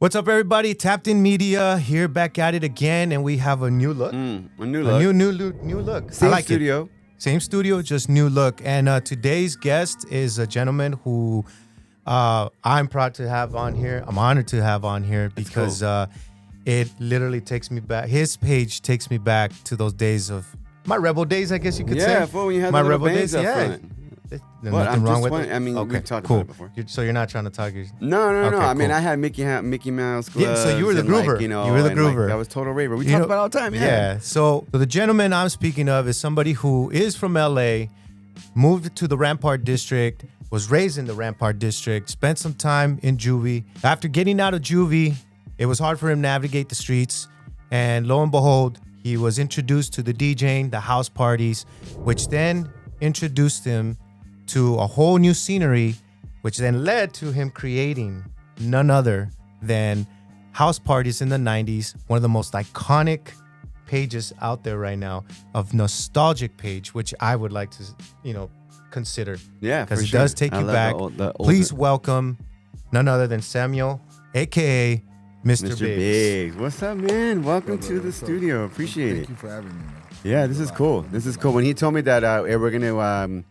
What's up, everybody? Tapped In Media here, back at it again, and we have a new look. A new look. New look. Same I like studio. It. Same studio, just new look. And today's guest is a gentleman who I'm proud to have on here. I'm honored to have on here because it literally takes me back. His page takes me back to those days of my rebel days, I guess you could say. Yeah, when you had my the rebel days days. up Yeah. front. There's What? nothing I'm wrong just with wondering- it. I mean, Okay, we've talked cool. about it before. So you're not trying to talk. No. Okay, I mean, cool. I had Mickey Mouse gloves. Yeah, so you were the and, groover. Like, You were the and, groover. That was total raver. We talk about it all the time. Yeah. So the gentleman I'm speaking of is somebody who is from LA, moved to the Rampart District, was raised in the Rampart District, spent some time in juvie. After getting out of juvie, it was hard for him to navigate the streets. And lo and behold, he was introduced to the DJing, the house parties, which then introduced him to a whole new scenery, which then led to him creating none other than House Parties in the 90s, one of the most iconic pages out there right now, of nostalgic page, which I would like to, consider. Yeah, because for it sure. does take I you love back. the older- Please welcome none other than Samuel, aka Mr. Mr. Biggs. Biggs. What's up, man? Welcome to the studio. Appreciate Thank it. you for having me, man. Yeah, this is cool. This is cool. When he told me that we're going to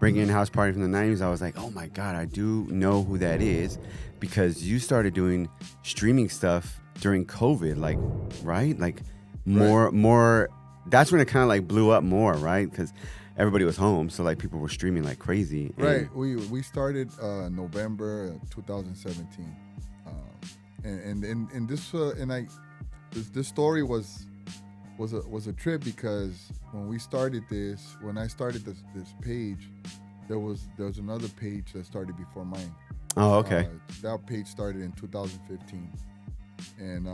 bring in House Party from the 90s, I was like, oh my God, I do know who that is, because you started doing streaming stuff during COVID, like, right? Like more, that's when it kind of like blew up more, right? Because everybody was home, so like people were streaming like crazy. Right. We started November 2017, and this story was a trip, because when I started this page, there was another page that started before mine. Oh, okay. That page started in 2015, and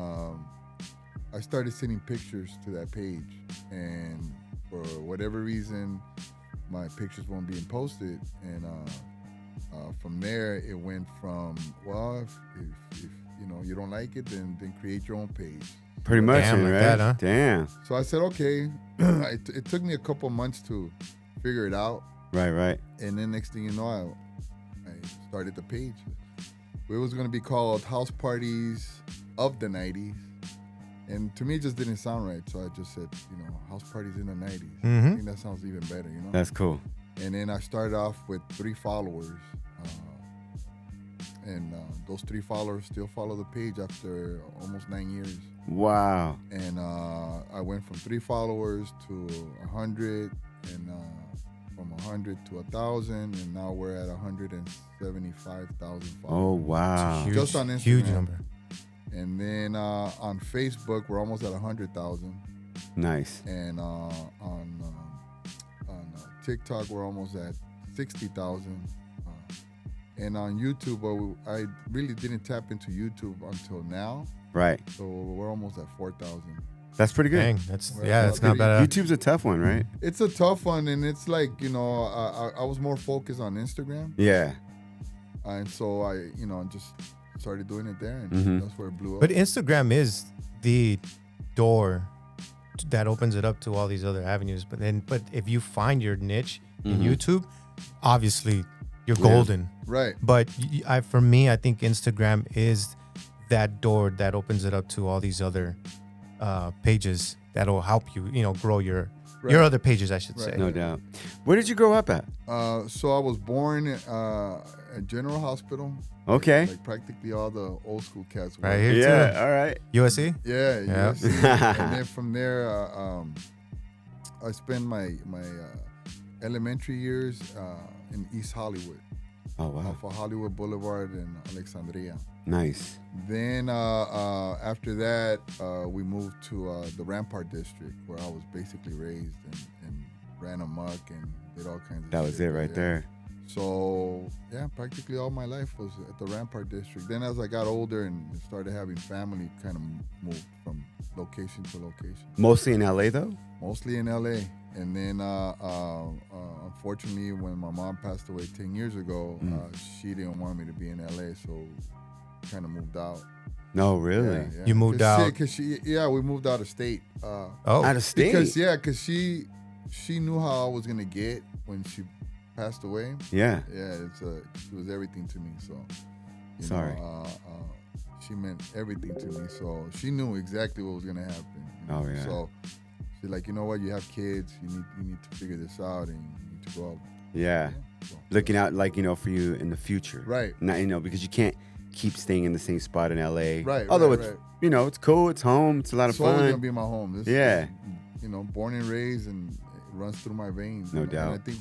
I started sending pictures to that page, and for whatever reason, my pictures weren't being posted, and from there it went from, well, if you don't like it, then create your own page. Pretty much, Damn, right? like that, huh? Damn. So I said, okay. It took me a couple months to figure it out, Right. and then next thing you know, I started the page. It was going to be called House Parties of the 90s. And to me, it just didn't sound right. So I just said, House Parties in the 90s. Mm-hmm. I think that sounds even better, That's cool. And then I started off with 3 followers. And those 3 followers still follow the page after almost 9 years. Wow. And I went from 3 followers to 100, and from 100 to 1,000, and now we're at 175,000 followers. Oh, wow. Huge, Just on Instagram. huge number. And then on Facebook, we're almost at 100,000. Nice. And on TikTok, we're almost at 60,000. And on YouTube, I really didn't tap into YouTube until now. Right. So we're almost at 4,000. That's pretty good. Dang, that's Right. that's not bad. YouTube's a tough one, right? It's a tough one, and it's like, I was more focused on Instagram. Yeah. And so I, just started doing it there, and Mhm. that's where it blew up. But Instagram is the door that opens it up to all these other avenues. But if you find your niche in Mhm. YouTube, obviously you're Yeah. golden. Right. But for me, I think Instagram is that door that opens it up to all these other pages that'll help you, grow your Right. other pages, I should Right. say. No doubt. Where did you grow up at? So I was born at General Hospital. Okay. Like practically all the old school cats were. Right here Yeah. too. All right. USC? Yeah. Yeah. USC. And then from there, I spent my elementary years in East Hollywood, Oh, wow. off of Hollywood Boulevard in Alexandria. Nice. Then after that, we moved to the Rampart District, where I was basically raised and ran amok and did all kinds of That was shit it right yeah. there. So, yeah, practically all my life was at the Rampart District. Then as I got older and started having family, kind of moved from location to location. Mostly in LA, though? Mostly in LA. And then, unfortunately, when my mom passed away 10 years ago, she didn't want me to be in LA, so kind of moved out. No, really? Yeah. You moved out? We moved out of state. Out of state? Because she knew how I was going to get when she passed away. Yeah. Yeah, she was everything to me. So, Sorry. she meant everything to me. So she knew exactly what was gonna happen. Oh, yeah. So she's like, you know what? You have kids. You need to figure this out, and you need to go out. Yeah. So, Looking out, like, for you in the future. Right. Not, because you can't keep staying in the same spot in LA. Right. Although right, it's, right. It's cool. It's home. It's a lot of It's always fun. gonna be my home. This Yeah. is, born and raised, and it runs through my veins. No And doubt. I think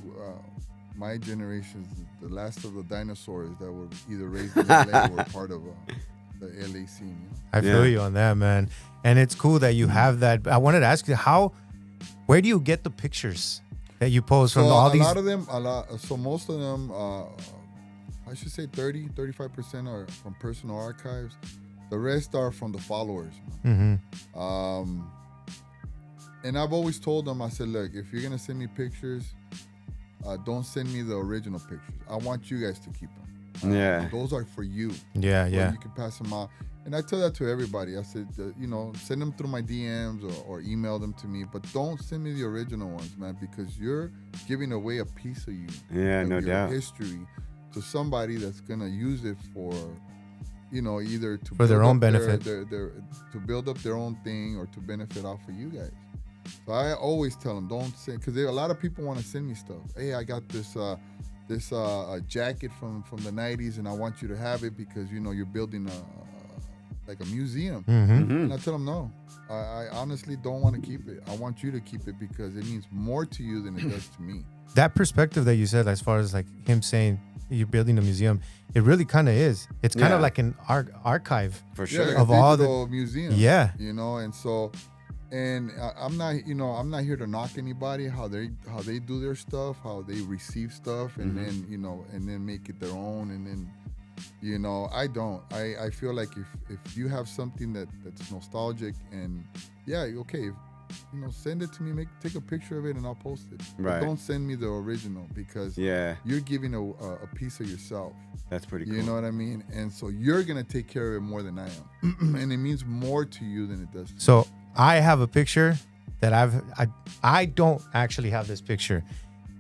my generation is the last of the dinosaurs that were either raised in LA or part of the LA scene. I feel you on that, man. And it's cool that you have that. I wanted to ask you, where do you get the pictures that you post from all these? A lot of them, so most of them, I should say 35% are from personal archives. The rest are from the followers. Mm-hmm. And I've always told them, I said, look, if you're gonna send me pictures, don't send me the original pictures. I want you guys to keep them. Yeah. Those are for you. Yeah, Or yeah. you can pass them out. And I tell that to everybody. I said, send them through my DMs or email them to me, but don't send me the original ones, man, because you're giving away a piece of you. Yeah, of no your doubt. history to somebody that's gonna use it for, either to For their build own up benefit. to build up their own thing or to benefit off of you guys. So I always tell them, don't send, because a lot of people want to send me stuff. Hey, I got this jacket from the 90's, and I want you to have it because you're building a museum. Mm-hmm. And I tell them, no, I honestly don't want to keep it. I want you to keep it because it means more to you than it does to me. That perspective that you said, as far as like him saying you're building a museum, it really kind of is. It's kind of like an archive. For sure. Yeah, like Of a all digital museum. Yeah. And so, and I'm not here to knock anybody how they do their stuff, how they receive stuff, and then and then make it their own, and then I don't. I feel like if you have something that's nostalgic, and send it to me, take a picture of it, and I'll post it. Right. But don't send me the original because you're giving a piece of yourself. That's pretty cool. You know what I mean? And so you're gonna take care of it more than I am, and it means more to you than it does to me. So I have a picture that I don't actually have this picture.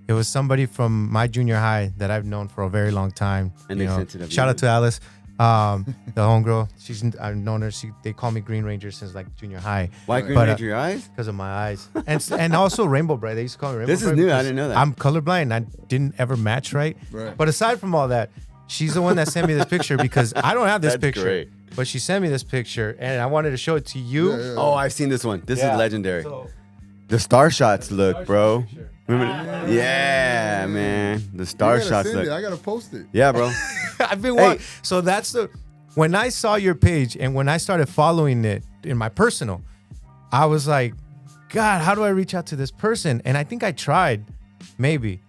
It was somebody from my junior high that I've known for a very long time. And they sent it up. Shout out to Alice, the homegirl. I've known her. They call me Green Ranger since like junior high. Why Green But, Ranger your eyes? Because of my eyes, and also Rainbow Bright. They used to call me Rainbow This Bright. is new. I because didn't know that. I'm colorblind. I didn't ever match right. Right. But aside from all that, she's the one that sent me this picture because I don't have this That's picture. great. But she sent me this picture, and I wanted to show it to you. Yeah. Oh, I've seen this one. This Yeah. is legendary. So, The star shots look, Star bro. Shot picture. Remember? Yeah, man. The You star gotta shots send look. it. I gotta post it. Yeah, bro. I've been Hey. So that's when I saw your page and when I started following it in my personal, I was like, God, how do I reach out to this person? And I think I tried, maybe.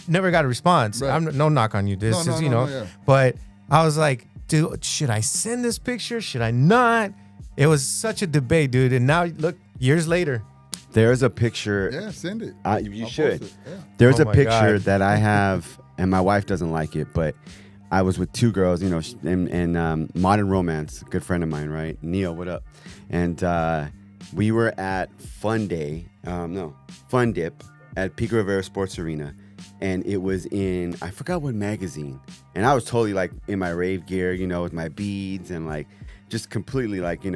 Never got a response. Right. No knock on you. This No, is, no, yeah. But I was like, dude, should I send this picture? Should I not? It was such a debate, dude. And now look, years later. There's a picture. Yeah, send it. You I'll should. post it. Yeah. There's Oh a my picture God. that I have, and my wife doesn't like it, but I was with two girls, in Modern Romance, a good friend of mine, right? Neil, what up? And we were at Fun Dip at Pico Rivera Sports Arena. And it was in, I forgot what magazine. And I was totally like in my rave gear, with my beads and like just completely like, in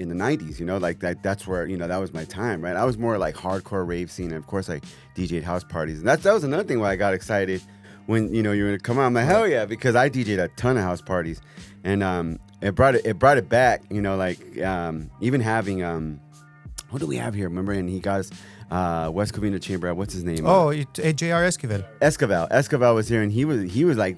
the 90s, like that's where, that was my time, right? I was more like hardcore rave scene. And of course, I DJ'd house parties. And that was another thing why I got excited when, you were going to come out. I'm like, hell yeah, because I DJ'd a ton of house parties. And it brought it back, even having, what do we have here? Remember? And he got us West Covina Chamber. What's his name? Oh, J.R. Esquivel. Esquivel was here, and he was like,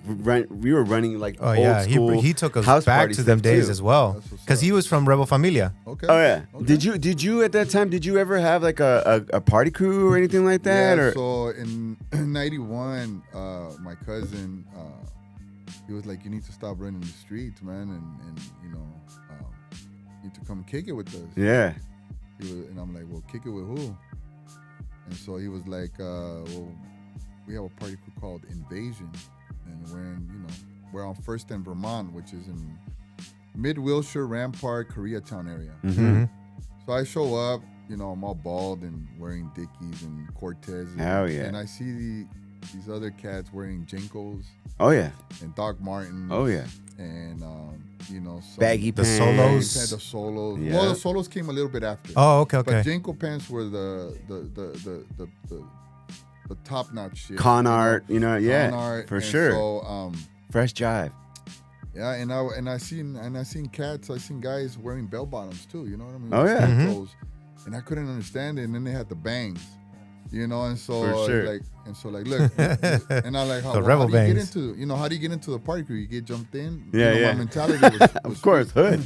we were running like Oh, old yeah. school He took us house back party to them stuff, days too. as well. That's what's Because up. he was from Rebel Familia. Okay. Oh yeah. Okay. Did you at that time? Did you ever have like a party crew or anything like that? Yeah, or so in '91, my cousin, he was like, "You need to stop running the streets, man, and you need to come kick it with us." yeah. And I'm like, "Well, kick it with who?" And so he was like, "Well, we have a party crew called Invasion, and we're on First and Vermont, which is in Mid-Wilshire, Rampart, Koreatown area." Mm-hmm. So I show up, I'm all bald and wearing Dickies and Cortez. Hell yeah. And I see these other cats wearing Jinkos Oh yeah. and Doc Martens. Oh yeah. and some Baggy The pants. solos. Had the solos. Yeah. Well, the solos came a little bit after. Oh, okay. But Jinko pants were the top notch shit. Con art, yeah, Con art, for and sure. So Fresh jive. yeah, and I seen guys wearing bell bottoms too. You know what I mean? Oh, yeah. Steel Mhm. toes. And I couldn't understand it. And then they had the bangs, and so For sure. look, and I like The rebel how do you get bangs. into how do you get into the party crew? You get jumped in. Yeah, yeah. My mentality was Of course, hood.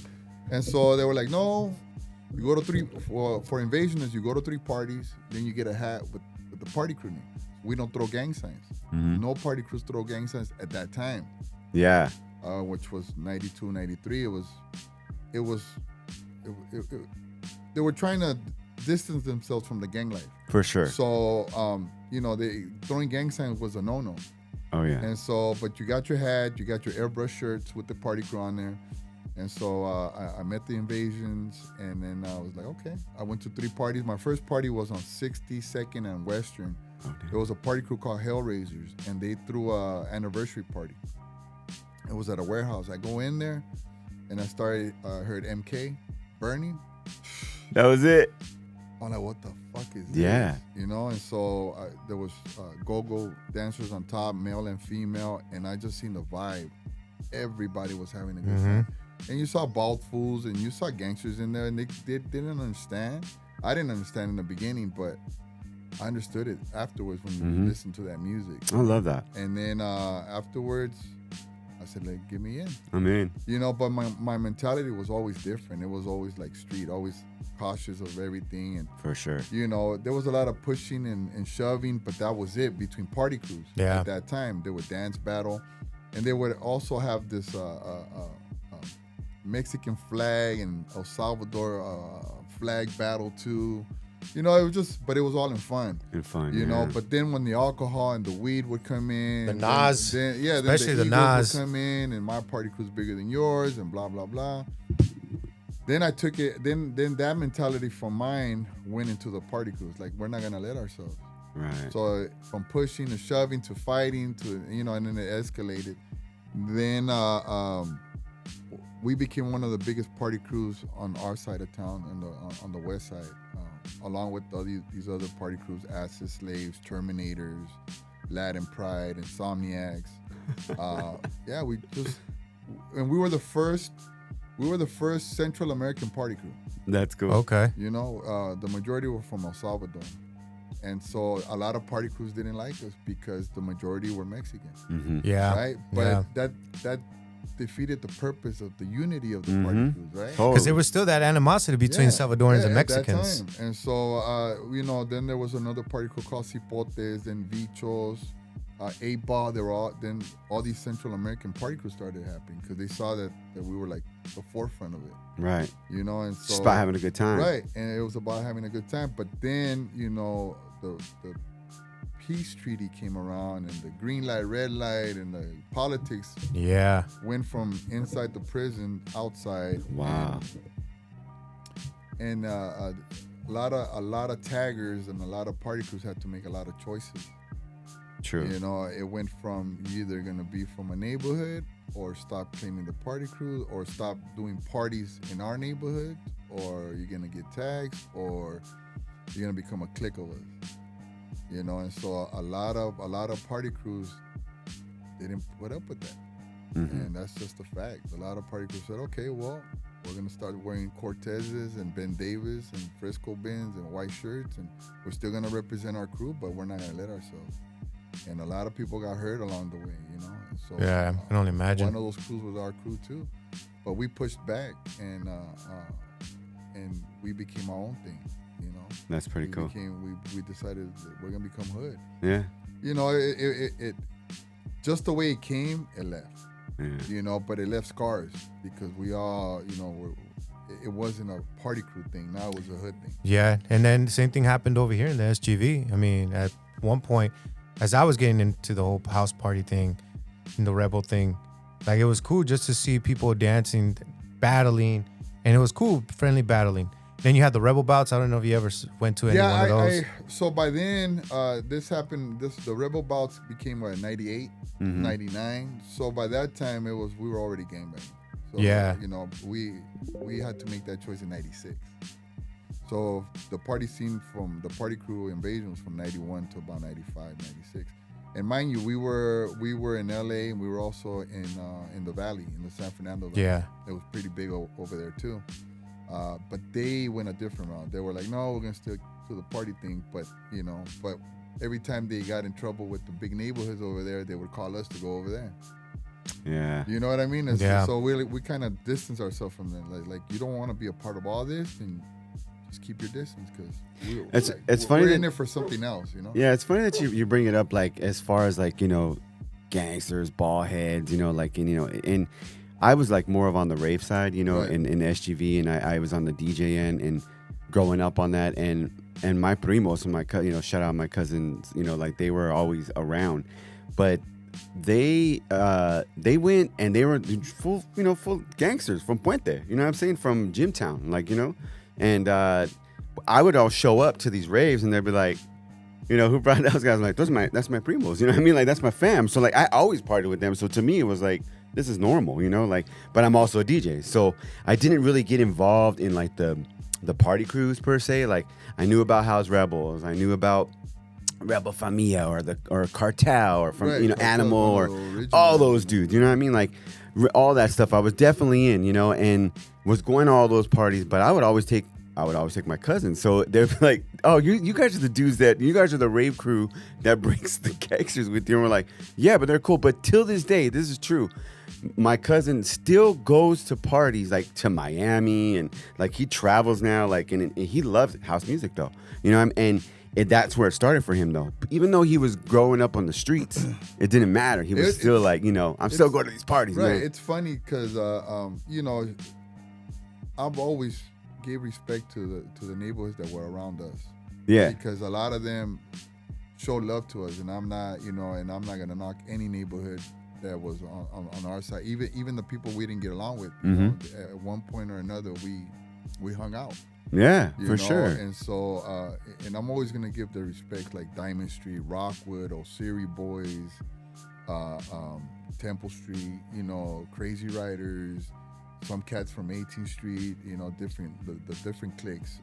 And so they were like, no, you go to 3 for invasionists. You go to 3 parties, then you get a hat with the party crew name. We don't throw gang signs. Mhm. No party crews throw gang signs at that time, Yeah. which was 92, 93. They were trying to distance themselves from the gang life. For sure. So, they throwing gang signs was a no-no. Oh, yeah. And so, but you got your hat, you got your airbrush shirts with the party crew on there. And so I met the Invasions, and then I was like, okay. I went to 3 parties. My first party was on 62nd and Western. Oh, There was a party crew called Hellraisers, and they threw a anniversary party. It was at a warehouse. I go in there, and I heard MK, Burning. That was it. I'm like, what the fuck is this? Yeah. And so there was go-go dancers on top, male and female, and I just seen the vibe. Everybody was having a good time. And you saw bald fools, and you saw gangsters in there, and they didn't understand. I didn't understand in the beginning, but I understood it afterwards when you listen to that music. I love that. And then afterwards, I said, like, get me in. I'm in. But my mentality was always different. It was always like street, always cautious of everything. And, For sure. there was a lot of pushing and shoving, but that was it between party crews. Yeah. At that time, they would dance battle. And they would also have this Mexican flag and El Salvador flag battle too. It was but it was all in fun. And fun. But then when the alcohol and the weed would come in, The Nas, then especially the Eagles Nas. would come in, and my party crew's bigger than yours, and blah blah blah. Then I took it. Then that mentality from mine went into the party crews. Like, we're not gonna let ourselves. Right. So from pushing to shoving to fighting to and then it escalated. Then we became one of the biggest party crews on our side of town, on the west side, along with all these other party crews: Acid Slaves, Terminators, Latin Pride, Insomniacs. We were the first Central American party crew. That's cool. Okay. The majority were from El Salvador. And so a lot of party crews didn't like us because the majority were Mexican. Mm-hmm. Yeah. Right? But that defeated the purpose of the unity of the party crews, right? Because there was still that animosity between Salvadorans and Mexicans. At that time. And so, then there was another party crew called Cipotes, then Vichos, 8-Ball. Then all these Central American party crews started happening because they saw that we were like the forefront of it. Right. And so. Just about having a good time. Right. And it was about having a good time. But then, the peace treaty came around, and the green light, red light, and the politics went from inside the prison outside. Wow. And a lot of taggers and a lot of party crews had to make a lot of choices. True. It went from you either gonna be from a neighborhood, or stop claiming the party crew, or stop doing parties in our neighborhood, or you're gonna get tags, or you're gonna become a clique of us. And so a lot of party crews didn't put up with that. And that's just a fact. A lot of party crews said, okay, well, we're gonna start wearing Cortezes and Ben Davis and Frisco Bins and white shirts, and we're still gonna represent our crew, but we're not gonna let ourselves. And a lot of people got hurt along the way, And so I can only imagine. One of those crews was our crew too, but we pushed back and we became our own thing. That's pretty cool. We decided that we're gonna become hood. Yeah. It just the way it came, it left. Yeah. But it left scars because we all, it wasn't a party crew thing. Now it was a hood thing. Yeah, and then the same thing happened over here in the SGV. I mean, at one point, as I was getting into the whole house party thing and the rebel thing, like, it was cool just to see people dancing, battling, and it was cool, friendly battling. Then you had the Rebel Bouts. I don't know if you ever went to any one of those. So by then, this happened. The Rebel Bouts became 98, 99. So by that time, we were already gangbanging. So, yeah. You know, we had to make that choice in 96. So the party scene from the party crew Invasion was from 91 to about 95, 96. And mind you, we were in LA and we were also in the valley, in the San Fernando Valley. Yeah. It was pretty big over there too. But they went a different route. They were like, no, we're gonna stick to the party thing. But but every time they got in trouble with the big neighborhoods over there, they would call us to go over there. Yeah. You know what I mean? Yeah. So we kind of distance ourselves from them. Like you don't want to be a part of all this, and just keep your distance because it's funny we're in there for something else. Yeah, it's funny that you bring it up, like as far as like gangsters, ball heads, and I was like more of on the rave side, in SGV, and I was on the DJ end and growing up on that, and my primos and my shout out my cousins, like they were always around, but they went and they were full gangsters from Puente, you know what I'm saying, from Jimtown, like and I would all show up to these raves and they'd be like, who brought those guys? I'm like, that's my primos, you know what I mean, like that's my fam. So like I always partied with them, so to me it was like, this is normal, like, but I'm also a DJ, so I didn't really get involved in like the party crews per se. Like I knew about House Rebels, I knew about Rebel Familia or Cartel or from Animal or all those dudes, you know what I mean, like all that stuff I was definitely in, and was going to all those parties. But I would always take my cousins, so they're like, oh, you guys are the dudes you guys are the rave crew that brings the gangsters with you. And we're like, yeah, but they're cool. But till this day, this is true, my cousin still goes to parties, like to Miami, and like he travels now, like, and he loves house music though, and that's where it started for him though. Even though he was growing up on the streets, it didn't matter. He was still like, I'm still going to these parties, right, man. It's funny because I've always gave respect to the neighborhoods that were around us. Yeah, because a lot of them showed love to us, and I'm not, and I'm not gonna knock any neighborhood that was on our side, even the people we didn't get along with. At one point or another, we hung out. Yeah, for sure. And so, and I'm always gonna give the respect, like Diamond Street, Rockwood, Osiri Boys, Temple Street, Crazy Riders, some cats from 18th Street, the different cliques.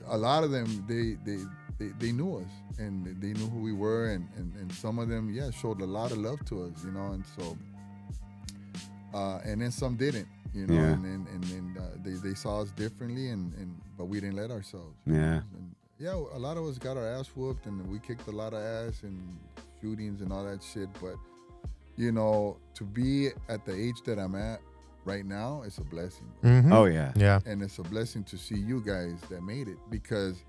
A lot of them, they knew us and they knew who we were, and some of them, showed a lot of love to us, and so, and then some didn't, and they saw us differently, but we didn't let ourselves. Yeah. And a lot of us got our ass whooped, and we kicked a lot of ass and shootings and all that shit. But to be at the age that I'm at right now, it's a blessing. Mm-hmm. Oh yeah. And it's a blessing to see you guys that made it, because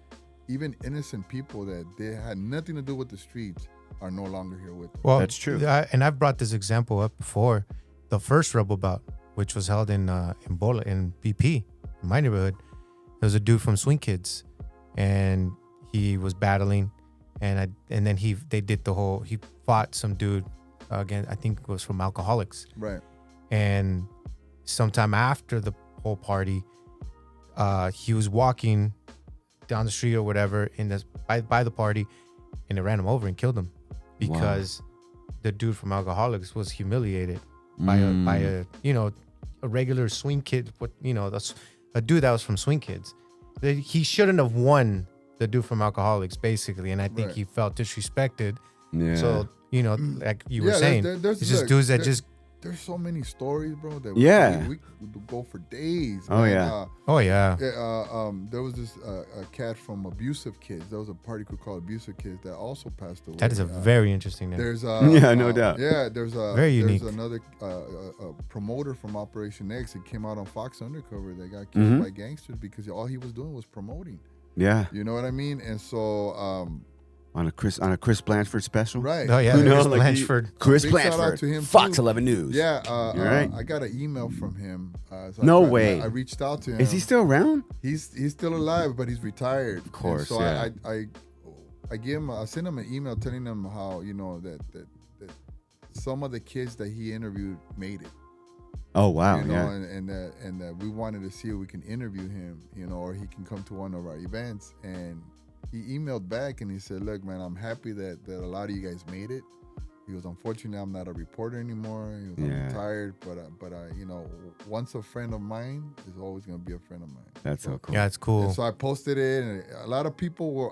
even innocent people that they had nothing to do with the streets are no longer here with us. Well, that's true. And I've brought this example up before. The first Rebel Bout, which was held in Bola, in BP, in my neighborhood, there was a dude from Swing Kids, and he was battling, and then they did he fought some dude again. I think it was from Alcoholics, right? And sometime after the whole party, he was walking down the street or whatever by the party, and they ran him over and killed him because the dude from Alcoholics was humiliated by a regular Swing Kid, that's a dude that was from Swing Kids. He shouldn't have won, the dude from Alcoholics, basically, and I think he felt disrespected. Yeah. So like you were saying, it's just dudes that just. There's so many stories, bro. That we could go for days. Oh man. Yeah. There was this a cat from Abusive Kids. There was a party crew called Abusive Kids that also passed away. That is a very interesting name. There's no doubt. Yeah, there's very unique. There's another promoter from Operation X that came out on Fox Undercover that got killed by gangsters because all he was doing was promoting. Yeah. You know what I mean? And so. On a Chris Blanchard special, right? Oh yeah, Chris Blanchard. Chris Big shout out Blanchard, to him Fox too. 11 News. Yeah, right. I got an email from him. No way. I reached out to him. Is he still around? He's still alive, but he's retired. Of course. And so yeah. I sent him an email telling him how that some of the kids that he interviewed made it. Oh wow, You know, yeah. and that we wanted to see if we can interview him, you know, or he can come to one of our events. And he emailed back and he said, "Look, man, I'm happy that a lot of you guys made it." He goes, "Unfortunately, I'm not a reporter anymore. He goes, I'm retired, but you know, once a friend of mine is always gonna be a friend of mine." That's so cool. Yeah, it's cool. And so I posted it, and a lot of people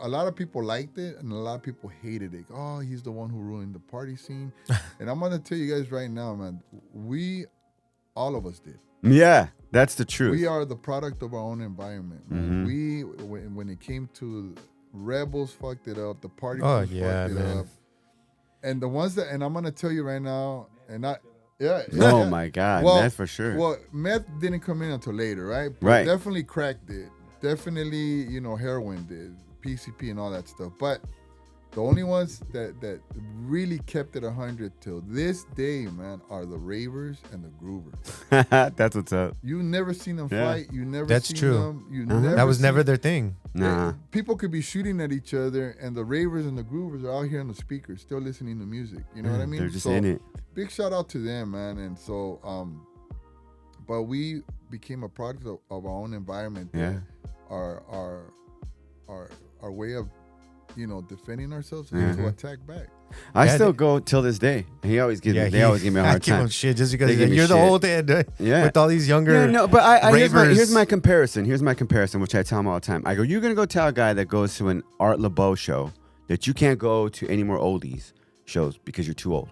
liked it, and a lot of people hated it. Oh, he's the one who ruined the party scene. And I'm gonna tell you guys right now, man, all of us did. Yeah, that's the truth. We are the product of our own environment, man. Mm-hmm. When it came to Rebels, fucked it up. The party Oh, crew yeah, fucked it man. up. And the ones that, and I'm gonna tell you right now, Oh yeah. my God, Well, that's for sure. Well, meth didn't come in until later, right? But Right. definitely crack did. Definitely, you know, heroin did, PCP and all that stuff. But the only ones that really kept it 100 till this day, man, are the ravers and the groovers. That's what's up. You never seen them Yeah. fight. You never That's seen true. them. You Uh-huh. never That was seen- never their thing. Nah. People could be shooting at each other, and the ravers and the groovers are out here on the speakers, still listening to music. You know what I mean? They're just So, in it. big shout out to them, man. And so, but we became a product of our own environment. Yeah. Our way of, you know, defending ourselves Yeah. is to attack back. I Yeah, still go till this day. He always gives me. They always give me a I hard give time. him shit just because They give me you're the shit. old head Yeah. with all these younger. Yeah, no, but here's ravers. my comparison. Here's my comparison, which I tell him all the time. I go, you're gonna go tell a guy that goes to an Art LeBeau show that you can't go to any more oldies shows because you're too old.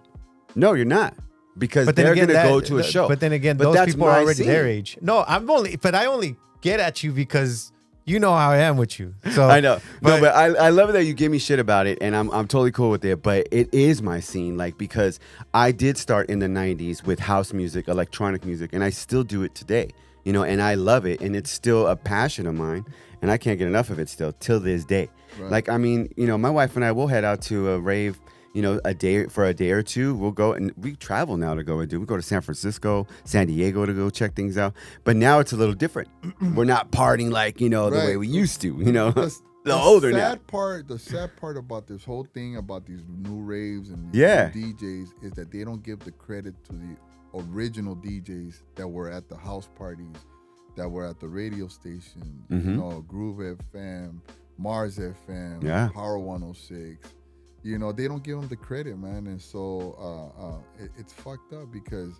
No, you're not, because But then they're again, gonna go to a show. But then again, But those that's people are my already scene. their age. No, I only get at you because you know how I am with you. So I know, but- but I love that you give me shit about it, and I'm totally cool with it. But it is my scene, like, because I did start in the '90s with house music, electronic music, and I still do it today. You know, and I love it, and it's still a passion of mine, and I can't get enough of it still till this day. Right. Like, I mean, you know, my wife and I will head out to a rave. You know, a day or two, we'll go, and we travel now to go and do. We go to San Francisco, San Diego to go check things out. But now it's a little different. We're not partying like, you know, the way Right. we used to. You know, The older now. The sad part about this whole thing about these new raves and these Yeah. new DJs is that they don't give the credit to the original DJs that were at the house parties, that were at the radio station, you know, Groove FM, Mars FM, Yeah. Power 106. You know, they don't give them the credit, man. And so it's fucked up, because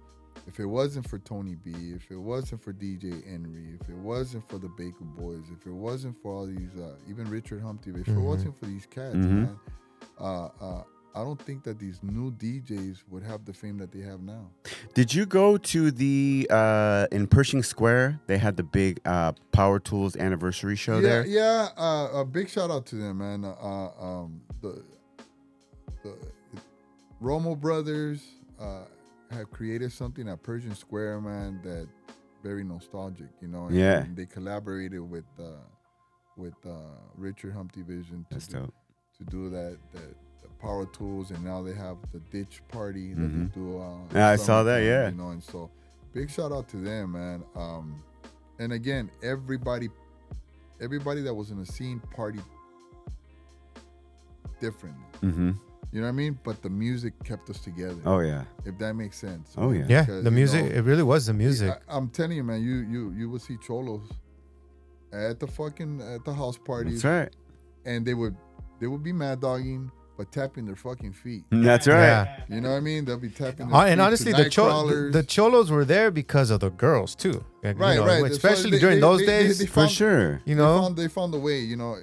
if it wasn't for Tony B, if it wasn't for DJ Henry, if it wasn't for the Baker Boys, if it wasn't for all these, even Richard Humpty, if it wasn't for these cats, man, I don't think that these new DJs would have the fame that they have now. Did you go to the in Pershing Square? They had the big Power Tools anniversary show there. Yeah, a big shout out to them, man. The Romo brothers have created something at Pershing Square, man, that very nostalgic, you know. And, Yeah. and they collaborated with Richard Humpty Vision That's to dope. do that the Power Tools, and now they have the Ditch Party that they do. Yeah, I saw that, summertime, yeah. You know, and so big shout out to them, man. And again, everybody that was in the scene partied differently. Mm-hmm. You know what I mean? But the music kept us together. Oh yeah. If that makes sense. Oh, yeah. Yeah, Because, the you music. know, It really was the music. I'm telling you, man. You would see cholos at the house parties, That's right. and they would be mad dogging, but tapping their fucking feet. That's right. Yeah. You know what I mean? They'll be tapping. Their feet And to honestly, Nightcrawlers. the cholos were there because of the girls too. Like, Right, you know, right. Especially So during those days. they For found- sure. You know, they found a way. You know,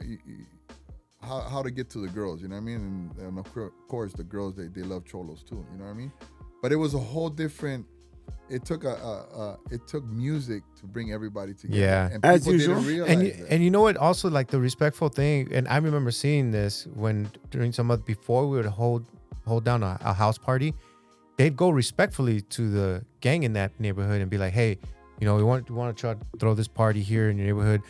how to get to the girls. You know what I mean? And of course, the girls they love cholos too. You know what I mean? But it was a whole different. It took it took music to bring everybody together. Yeah. and As people usual. didn't realize that. and you know what? Also, like the respectful thing, and I remember seeing this when during some of before we would hold down a house party, they'd go respectfully to the gang in that neighborhood and be like, hey, you know, we want to try to throw this party here in your neighborhood.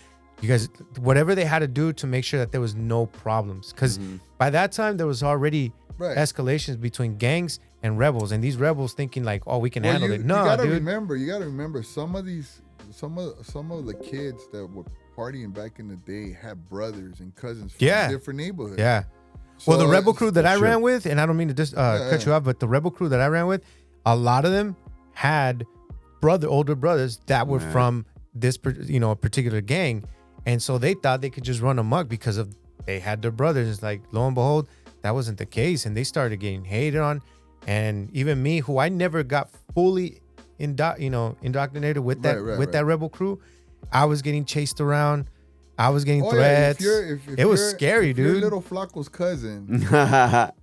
You guys, whatever they had to do to make sure that there was no problems, because by that time there was already Right. escalations between gangs and rebels, and these rebels thinking like, oh, we can handle it. No, you gotta dude. remember some of the kids that were partying back in the day had brothers and cousins from Yeah. different neighborhoods. Yeah. Well, the So rebel crew that I sure. ran with, and I don't mean to just cut yeah. you off, but the rebel crew that I ran with, a lot of them had older brothers that were from this, particular gang. And so they thought they could just run amok because of they had their brothers. It's like, lo and behold, that wasn't the case. And they started getting hated on. And even me, who I never got fully indoctrinated with that rebel crew, I was getting chased around. I was getting threats. If it was scary, dude. Your little Flacco's cousin.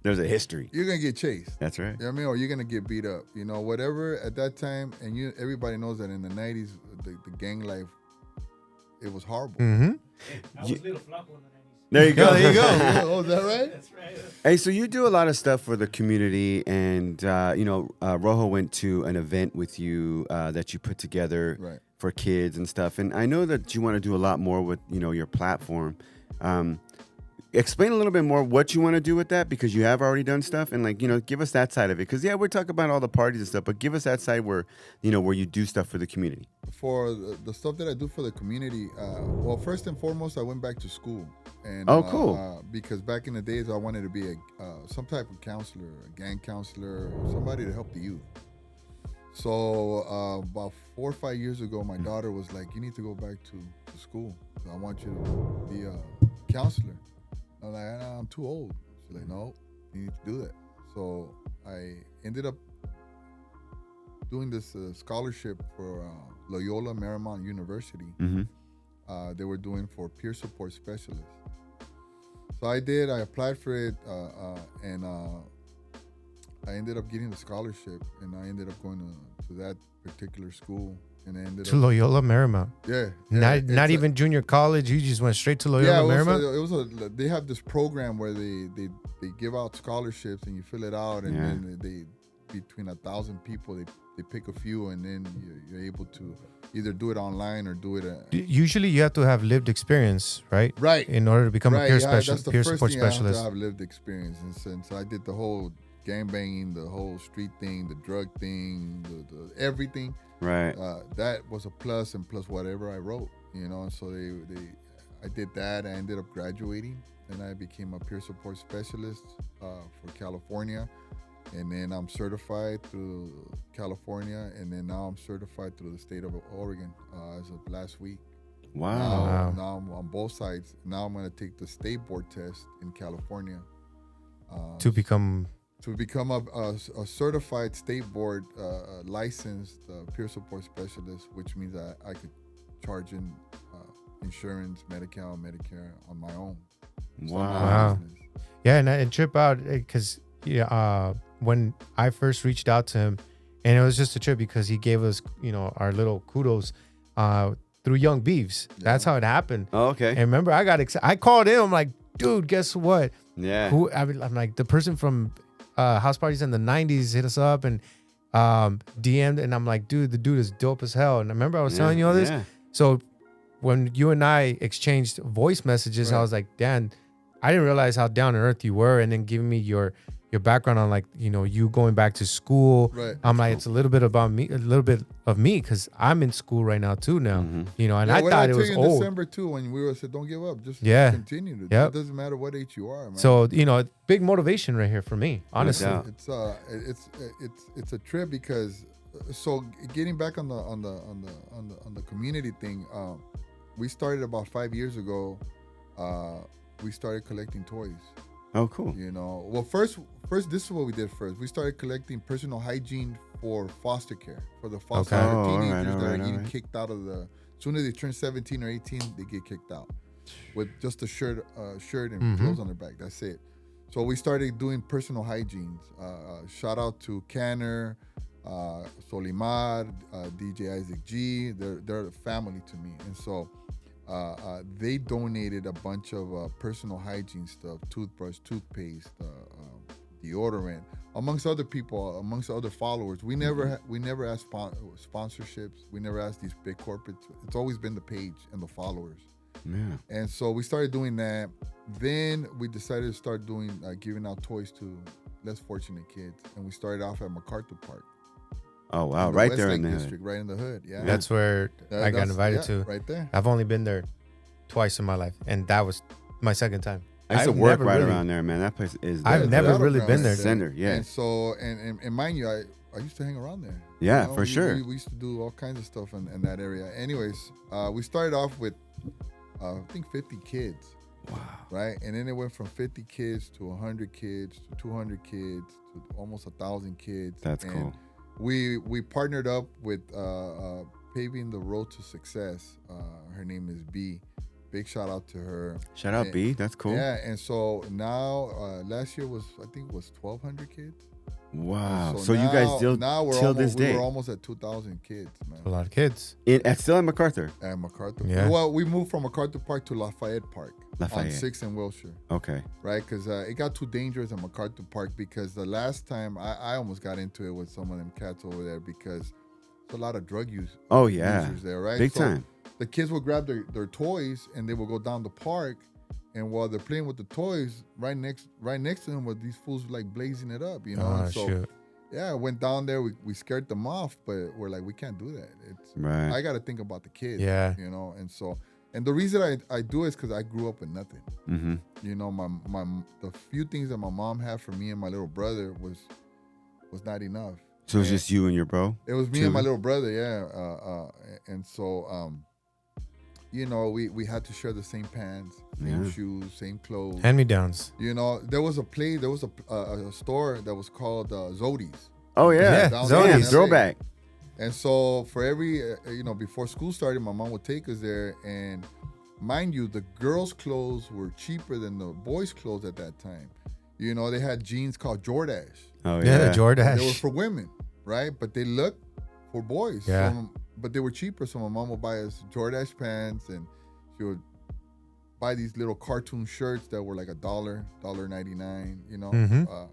There's a history. You're gonna get chased. That's right. You know what I mean? Or you're gonna get beat up. Whatever at that time. And everybody knows that in the 90s, the gang life, it was horrible. Mm-hmm. I was little Flacco in the 90s. There you go. There you go. Oh, is that right? That's right. Hey, so you do a lot of stuff for the community, and Rojo went to an event with you that you put together for kids and stuff. And I know that you want to do a lot more with your platform. Explain a little bit more what you want to do with that, because you have already done stuff, and give us that side of it. Because we're talking about all the parties and stuff, but give us that side where you do stuff for the community. For the stuff that I do for the community, well, first and foremost, I went back to school. And, cool. Because back in the days, I wanted to be some type of counselor, a gang counselor, or somebody to help the youth. So about 4 or 5 years ago, my daughter was like, "You need to go back to school. I want you to be a counselor." I'm like, "I'm too old." She's like, "No, you need to do that." So I ended up doing this scholarship for Loyola Marymount University. Mm-hmm. They were doing for peer support specialists. So I did. I applied for it, and I ended up getting the scholarship, and I ended up going to that particular school. And I ended to Loyola Marymount. Yeah. Not even junior college. You just went straight to Loyola Marymount. They have this program where they give out scholarships, and you fill it out, and then they between 1,000 people they pick a few, and then you're able to either do it online or do it. Usually, you have to have lived experience, right? Right. In order to become a peer that's the peer first support thing specialist. I have to have lived experience, and since I did the whole gangbanging, the whole street thing, the drug thing, the everything. Right. That was a plus, and plus whatever I wrote, and so I did that. I ended up graduating, and I became a peer support specialist for California, and then I'm certified through California, and then now I'm certified through the state of Oregon as of last week. Wow. Now I'm on both sides. Now I'm going to take the state board test in California to become a certified state board licensed peer support specialist, which means I could charge in insurance, Medi-Cal, Medicare on my own. Wow. Yeah, and trip out because when I first reached out to him, and it was just a trip because he gave us our little kudos through Young Beeves. That's how it happened. Oh, okay. And remember, I got excited. I called him. I'm like, dude, guess what? Yeah. I'm like, the person from House Parties in the 90s hit us up and DM'd, and I'm like, dude, the dude is dope as hell. And I remember I was telling you all this. Yeah. So when you and I exchanged voice messages, I was like, Dan, I didn't realize how down to earth you were, and then giving me your background on you going back to school. Right. I'm like, it's a little bit about me, a little bit of me, because I'm in school right now too now. Mm-hmm. And I thought it was in old. December too, when we said, don't give up, just continue to. Yep. It doesn't matter what age you are, man. So big motivation right here for me, honestly. No doubt. It's a trip because so getting back on the community thing, we started about 5 years ago. We started collecting toys. Oh, cool. Well, first, this is what we did first. We started collecting personal hygiene for foster care, for the foster care teenagers that are getting kicked out of the. As soon as they turn 17 or 18, they get kicked out with just a shirt and clothes on their back. That's it. So we started doing personal hygiene. Shout out to Canner, Solimar, DJ Isaac G. They're a family to me, and so. They donated a bunch of personal hygiene stuff, toothbrush, toothpaste, deodorant, amongst other people, amongst other followers. We never asked sponsorships. We never asked these big corporates. It's always been the page and the followers. Yeah. And so we started doing that. Then we decided to start doing giving out toys to less fortunate kids, and we started off at MacArthur Park. Oh wow! In Right West there Lake in the district, right in the hood. Yeah, That's where I got invited to. Right there. I've only been there twice in my life, and that was my second time. I used to work right around there, man. That place is. I've never really been there. Center, yeah. And so, and mind you, I used to hang around there. Yeah, for sure. We used to do all kinds of stuff in that area. Anyways, we started off with I think 50 kids. Wow. Right, and then it went from 50 kids to 100 kids to 200 kids to almost 1,000 kids. That's cool. We partnered up with Paving the Road to Success. Her name is B. Big shout out to her. Shout out B. That's cool. Yeah, and so now last year I think it was 1,200 kids. Wow. So So now, you guys still now we're till almost, this day we're almost at 2,000 kids, man. A lot of kids. still at MacArthur. At MacArthur. Yeah. Well, we moved from MacArthur Park to Lafayette Park on Lafayette. 6th and Wilshire. Okay. Right, because it got too dangerous at MacArthur Park because the last time I almost got into it with some of them cats over there because there's a lot of drug use. Oh yeah. Users there, right? Big So time. the kids would grab their toys and they would go down the park, and while they're playing with the toys, right next to them were these fools like blazing it up, you know. Oh, And so shoot. yeah, I went down there. We scared them off, but we're like, we can't do that. Right. I got to think about the kids. Yeah. You know, and so. And the reason I do is because I grew up with nothing. Mm-hmm. You know, the few things that my mom had for me and my little brother was not enough. So it was just you and your bro? It was me Two? and my little brother, yeah. And so, you know, we had to share the same pants, same Yeah. shoes, same clothes. Hand-me-downs. You know, there was a store that was called Zodi's. Oh Yeah, yeah. Down Zodi's. there in Damn, LA. throwback. And so for every, before school started, my mom would take us there. And mind you, the girls' clothes were cheaper than the boys' clothes at that time. You know, they had jeans called Jordache. Oh Yeah, yeah. the They were Jordache. for women, right? But they looked for boys. Yeah. So, but they were cheaper. So my mom would buy us Jordache pants, and she would buy these little cartoon shirts that were like $1.99, you know? Mhm.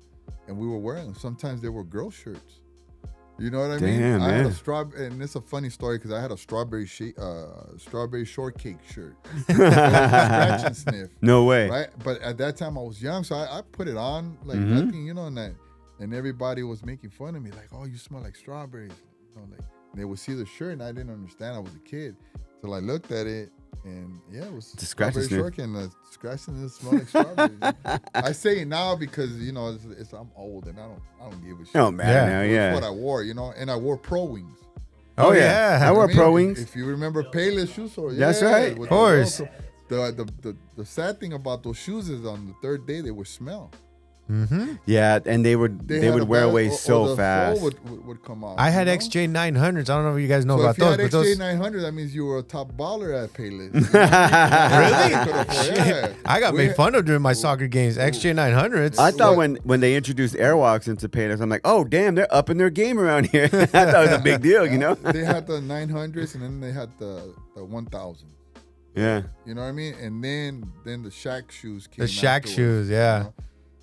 And we were wearing them. Sometimes they were girl shirts. You know what I mean? Damn, I had man. and it's a funny story because I had a strawberry shortcake shirt. Scratch and sniff. No way. Right? But at that time I was young, so I put it on like Mhm. nothing, you know, and everybody was making fun of me, like, oh, you smell like strawberries. You know, like they would see the shirt and I didn't understand. I was a kid. So I looked at it and yeah, it was The scratch and strawberry sniff. shortcake and scratching and it smelled like strawberries. I say it now because, you know, I'm old and I don't give a shit. Oh man, Yeah. now, That's yeah. what I wore, you know, and I wore Pro Wings. Oh yeah. yeah. I wore I mean, Pro Wings. If you remember Payless shoe store, That's yeah, right. with Of course. The sad thing about those shoes is on the third day they would smell. Mm-hmm. Yeah, and they would Had wear a bad- away or so the fast. sole would come off. I had you know? XJ 900s. I don't know if you guys know So about if you those, had but those. XJ 900, that means you were a top baller at Payless. Really? Yeah. I got made fun of during my soccer games. XJ 900s. I thought What? when they introduced Airwalks into Payless, I'm like, oh damn, they're upping their game around here. I thought it was a big deal, you know? They had the 900s and then they had the 1000. Yeah. You know what I mean? And then the Shaq shoes came. The Shaq afterwards, shoes, yeah. you know?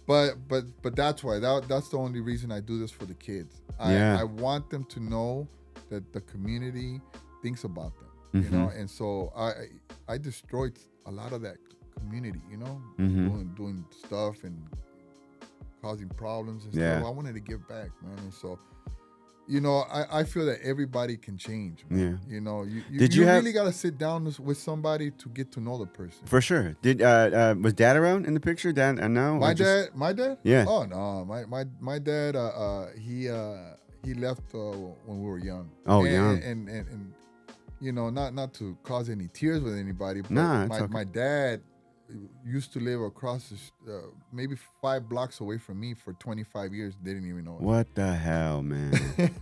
But that's why that's the only reason I do this for the kids. Yeah. I want them to know that the community thinks about them. You know, and so I destroyed a lot of that community. You know, doing stuff and causing problems and Yeah. stuff. I wanted to give back, man, and so. You know, I feel that everybody can change, man. Yeah. You know, Did you you have- really got to sit down with somebody to get to know the person. For sure. Did was Dad around in the picture? Dad, no. My Or just- dad? Yeah. Oh no, my dad. He left when we were young. Oh, and, young. And you know, not to cause any tears with anybody. But Nah, it's okay. my dad used to live across maybe 5 blocks away from me for 25 years. Didn't even know it. What the hell, man?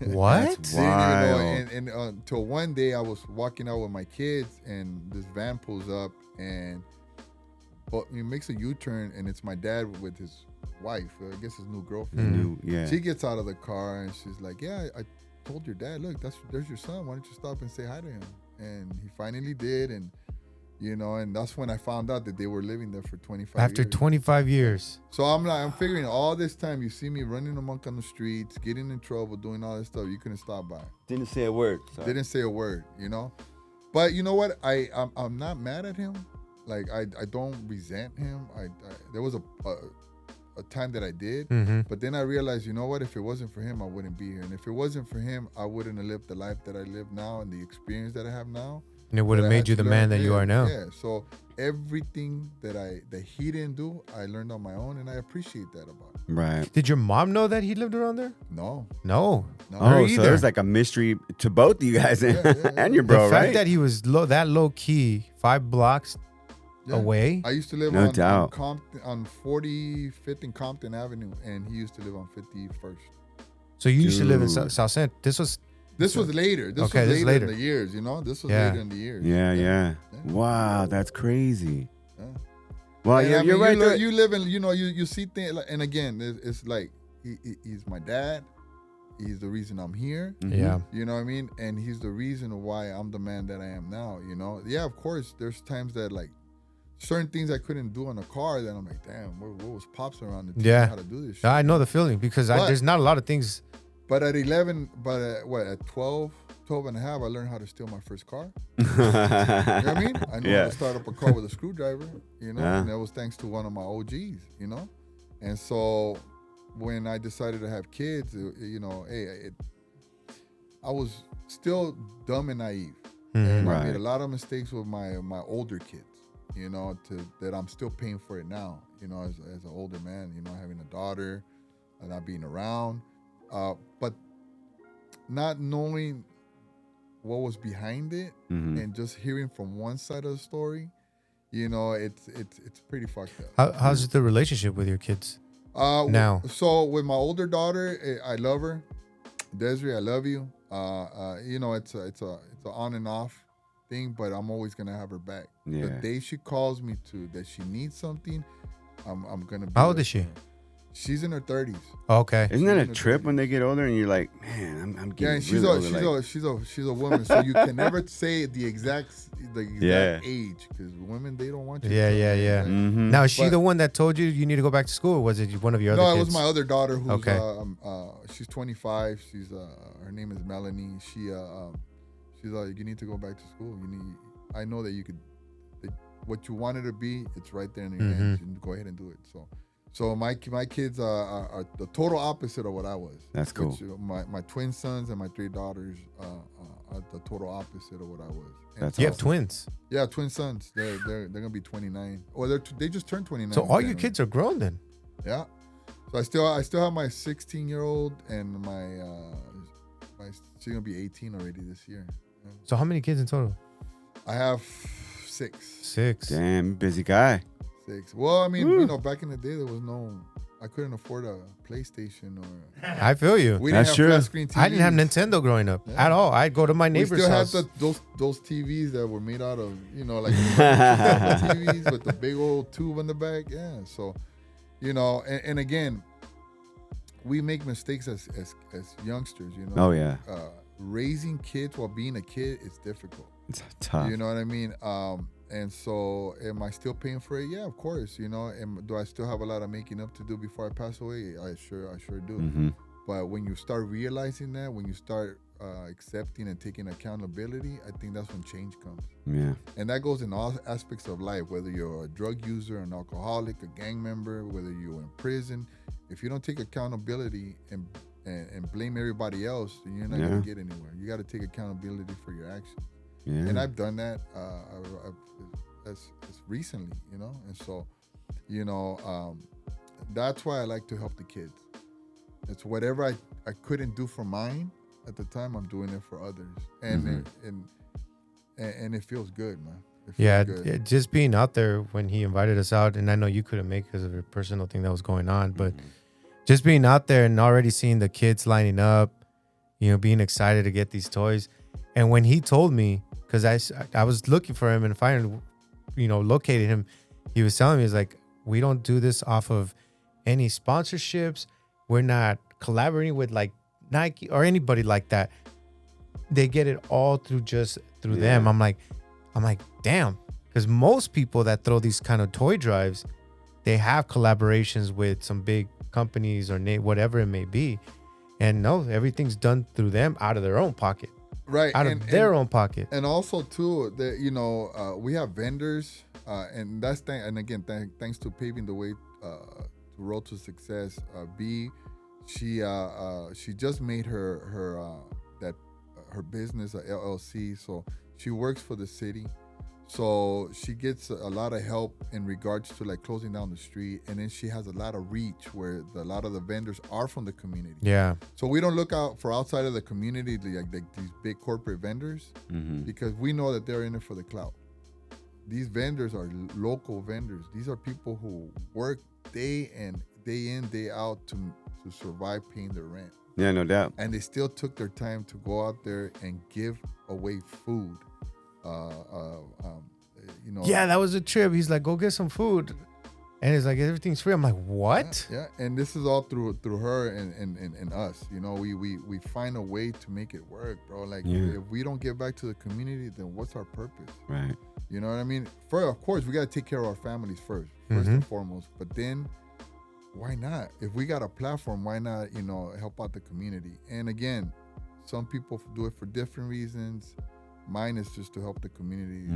What? That's Didn't even know wild. it. And until one day I was walking out with my kids and this van pulls up and he makes a U-turn and it's my dad with his wife, I guess his new girlfriend. New- yeah. She gets out of the car and she's like, yeah, I told your dad, look, there's your son. Why don't you stop and say hi to him? And he finally did. And, you know, and that's when I found out that they were living there for 25 After years. 25 years. So I'm figuring all this time you see me running amok on the streets, getting in trouble, doing all this stuff. You couldn't stop by. Didn't say a word. Sorry. Didn't say a word, you know. But you know what? I'm not mad at him. Like I don't resent him. There was a time that I did, Mm-hmm. but then I realized, you know what? If it wasn't for him, I wouldn't be here. And if it wasn't for him, I wouldn't have lived the life that I live now and the experience that I have now. And it would have that I made had you to the learn. man that you Yeah, are now. Yeah. So everything that he didn't do, I learned on my own, and I appreciate that about him. Right. Did your mom know that he lived around there? No. No. No. Her Oh, so either. there's like a mystery to both of you guys yeah. and your The bro, fact right? that he was low key, 5 blocks Yeah. away. I used to live No on doubt. Compton, on 45th and Compton Avenue, and he used to live on 51st. So you used to live in Dude. South Central. This was This was later. This Okay, was this is later in later. the years, you know? This was Yeah. later in the years. Yeah. Wow, that's crazy. Yeah. Well, And you're, I mean, you're right. You, there. you live in, you see things, and again, it's like he's my dad. He's the reason I'm here. yeah. You know what I mean? And he's the reason why I'm the man that I am now, you know? Yeah, of course, there's times that, like, certain things I couldn't do on a car that I'm like, damn, what was Pops around to teach me Yeah. how to do this shit? I know the feeling because But- there's not a lot of things. But at 11, at 12 and a half, I learned how to steal my first car. you You know what I mean? I know Yeah. how to start up a car with a screwdriver, you know, Yeah. and that was thanks to one of my OGs, you know? And so when I decided to have kids, I was still dumb and naive. And I Right. made a lot of mistakes with my older kids, you know, that I'm still paying for it now, you know, as an older man, you know, having a daughter, not being around, but not knowing what was behind it and just hearing from one side of the story, you know, it's pretty fucked up. How's the relationship with your kids? Now. So with my older daughter, I love her. Desiree, I love you. You know, it's a on and off thing, but I'm always gonna have her back. Yeah. The day she calls me that she needs something, I'm gonna be How old there is she? for her. She's in her 30s. Okay. Isn't that a She's trip when they get older and you're like, man, I'm Yeah, getting and really older. she's a woman, so you can never say the exact Yeah. age because women they don't want you. to Yeah, tell yeah, them, yeah. right? Mhm. Now, is she But- the one that told you need to go back to school, or was it one of your other No, kids? it was my other daughter who's Okay. She's 25. She's her name is Melanie. She's like, you need to go back to school. I know that you could what you wanted to be, it's right there in your hands. You can go ahead and do it. So my kids are the total opposite of what I was. That's cool. Which, my twin sons and my 3 daughters are the total opposite of what I was. And That's You have awesome. twins. yeah, twin sons. They're gonna be 29. Or they just turned 29. So in all your January. kids are grown then. Yeah. So I still have my 16-year-old and my she's gonna be 18 already this year. Yeah. So how many kids in total? I have 6. 6. Damn, busy guy. 6. Well, I mean, you know, back in the day there was I couldn't afford a PlayStation or I feel you. we That's didn't true. have flat screen TVs. I didn't have Nintendo growing up Yeah. at all. I'd go to my We neighbor's still house. had those TVs that were made out of, you know, like TVs with the big old tube on the back. Yeah. So, you know, and again, we make mistakes as youngsters, you know. Oh, yeah. Raising kids while being a kid is difficult. It's tough. You know what I mean? And so, am I still paying for it? Yeah, of course. You know, do I still have a lot of making up to do before I pass away? I sure do. Mm-hmm. But when you start realizing that, when you start accepting and taking accountability, I think that's when change comes. Yeah. And that goes in all aspects of life, whether you're a drug user, an alcoholic, a gang member, whether you're in prison. If you don't take accountability and blame everybody else, then you're not going to get anywhere. You got to take accountability for your actions. Yeah. And I've done that as recently, you know. And so, you know, that's why I like to help the kids. It's whatever I couldn't do for mine at the time, I'm doing it for others, and it feels good, man. It feels good. Just being out there when he invited us out, and I know you couldn't make because of a personal thing that was going on, but just being out there and already seeing the kids lining up, you know, being excited to get these toys. And when he told me, because I was looking for him and finally, you know, located him, he was telling me, he's like, we don't do this off of any sponsorships. We're not collaborating with like Nike or anybody like that. They get it all through them. I'm like, damn. Because most people that throw these kind of toy drives, they have collaborations with some big companies or whatever it may be. And no, everything's done through them out of their own pocket. Right. Out of their own pocket. And also too, that, you know, we have vendors, and that's thanks to paving the way to road to success. B, she just made her business a LLC, so She works for the city. So she gets a lot of help in regards to like closing down the street, and then she has a lot of reach where a lot of the vendors are from the community. Yeah. So we don't look out for outside of the community, like these big corporate vendors, because we know that they're in it for the clout. These vendors are local vendors. These are people who work day in, day out to survive paying their rent. Yeah, no doubt. And they still took their time to go out there and give away food. Yeah, that was a trip. He's like, go get some food. And he's like, everything's free. I'm like, what? Yeah, and this is all through her and us. You know, we find a way to make it work, bro. Like, if we don't give back to the community, then what's our purpose? Right. You know what I mean? Of course, we got to take care of our families first and foremost. But then, why not? If we got a platform, why not, help out the community? And again, some people do it for different reasons. Mine is just to help the community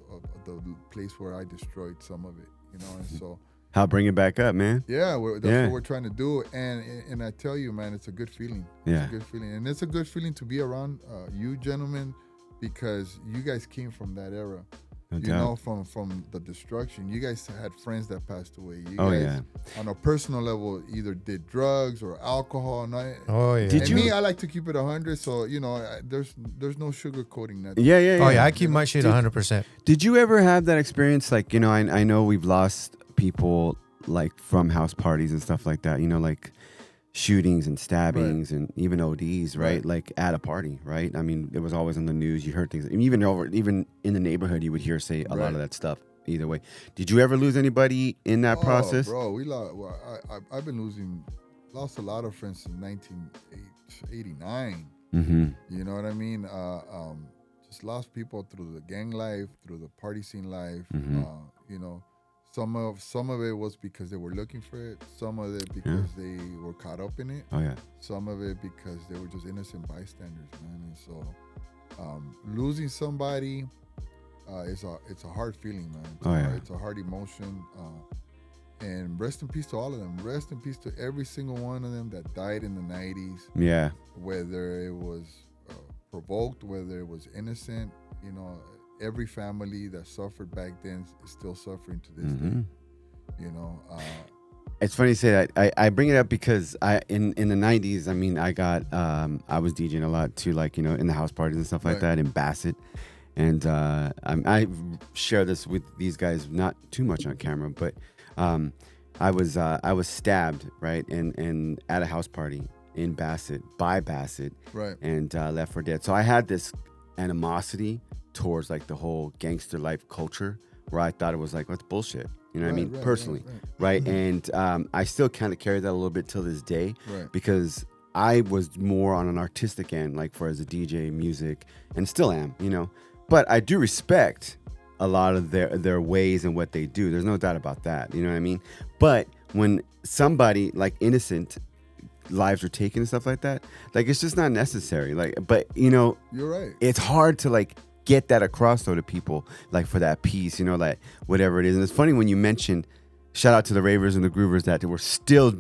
of the place where I destroyed some of it, and so. How bring it back up, man? Yeah, that's what we're trying to do. And I tell you, man, it's a good feeling. Yeah. It's a good feeling. And it's a good feeling to be around you gentlemen, because you guys came from that era. No doubt. From the destruction. You guys had friends that passed away. You Oh, guys, yeah. on a personal level, either did drugs or alcohol. Oh, yeah. Did you- Me, I like to keep it 100, so, there's no sugarcoating that. Yeah. Oh, yeah. I keep my shit 100%. Did you ever have that experience? Like, I know we've lost people like from house parties and stuff like that, like shootings and stabbings and even ODs, right? Like at a party, right? I mean, it was always on the news. You heard things, even in the neighborhood, you would hear say a lot of that stuff. Either way, did you ever lose anybody in that process? Bro, we lost. Well, I've been lost a lot of friends since 1989. You know what I mean? Just lost people through the gang life, through the party scene life. Some of it was because they were looking for it. Some of it because they were caught up in it. Oh yeah. Some of it because they were just innocent bystanders, man. And so, losing somebody, it's a hard feeling, man. It's a hard emotion. And rest in peace to all of them. Rest in peace to every single one of them that died in the 90s. Yeah. Whether it was provoked, whether it was innocent, every family that suffered back then is still suffering to this day. It's funny you say that. I bring it up because in the 90s, I mean, I was DJing a lot too, like, in the house parties and stuff like that in Bassett. And I share this with these guys, not too much on camera, but I was stabbed, right, and at a house party in Bassett, by Bassett, right, and left for dead. So I had this animosity towards like the whole gangster life culture, where I thought it was like, what's bullshit, what I mean, personally, right? And I still kind of carry that a little bit till this day, because I was more on an artistic end, like for as a DJ, music, and still am, but I do respect a lot of their ways and what they do. There's no doubt about that, you know what I mean? But when somebody like innocent lives are taken and stuff like that, like it's just not necessary. Like, but you're right. It's hard to like get that across though to people, like for that piece, like whatever it is. And it's funny when you mentioned, shout out to the ravers and the groovers that they were still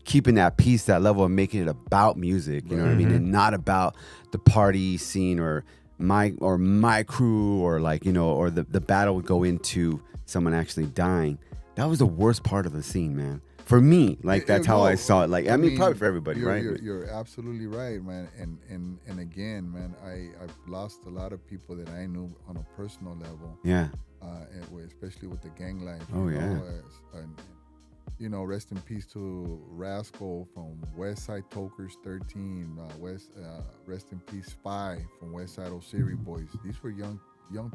keeping that piece, that level of making it about music, you know what I mean? And not about the party scene or my crew or like, or the battle would go into someone actually dying. That was the worst part of the scene, man. For me, like that's how I saw it. Like I mean, probably for everybody, right? You're absolutely right, man. And again, man, I've lost a lot of people that I knew on a personal level. Yeah. Especially with the gang life. Oh yeah. Rest in peace to Rascal from Westside Tokers 13. Rest in peace Spy from Westside Osiri Boys. These were young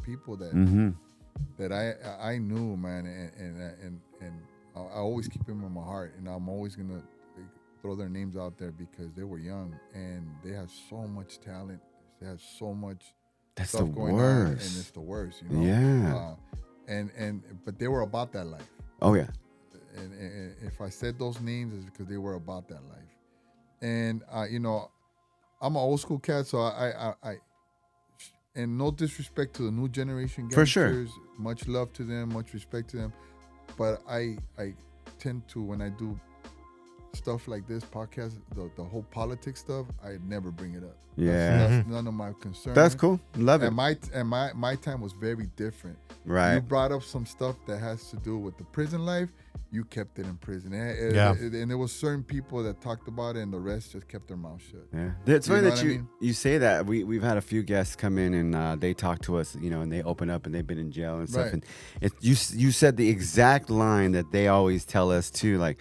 people that that I knew, man, and I always keep them in my heart, and I'm always gonna throw their names out there because they were young and they had so much talent. They had so much stuff going on, and it's the worst, Yeah. But they were about that life. Oh yeah. And if I said those names, it's because they were about that life. And I'm an old school cat, so I and no disrespect to the new generation gangsters. For sure. Much love to them, much respect to them. But I tend to, when I do stuff like this podcast, the whole politics stuff, I never bring it up. Yeah. That's none of my concern. That's cool. Love it. And my time was very different. Right. You brought up some stuff that has to do with the prison life. You kept it in prison. And there was certain people that talked about it, and the rest just kept their mouth shut. Yeah, it's funny that I mean? you say that. We've had a few guests come in and they talk to us, and they open up and they've been in jail and stuff. Right. And you said the exact line that they always tell us too, like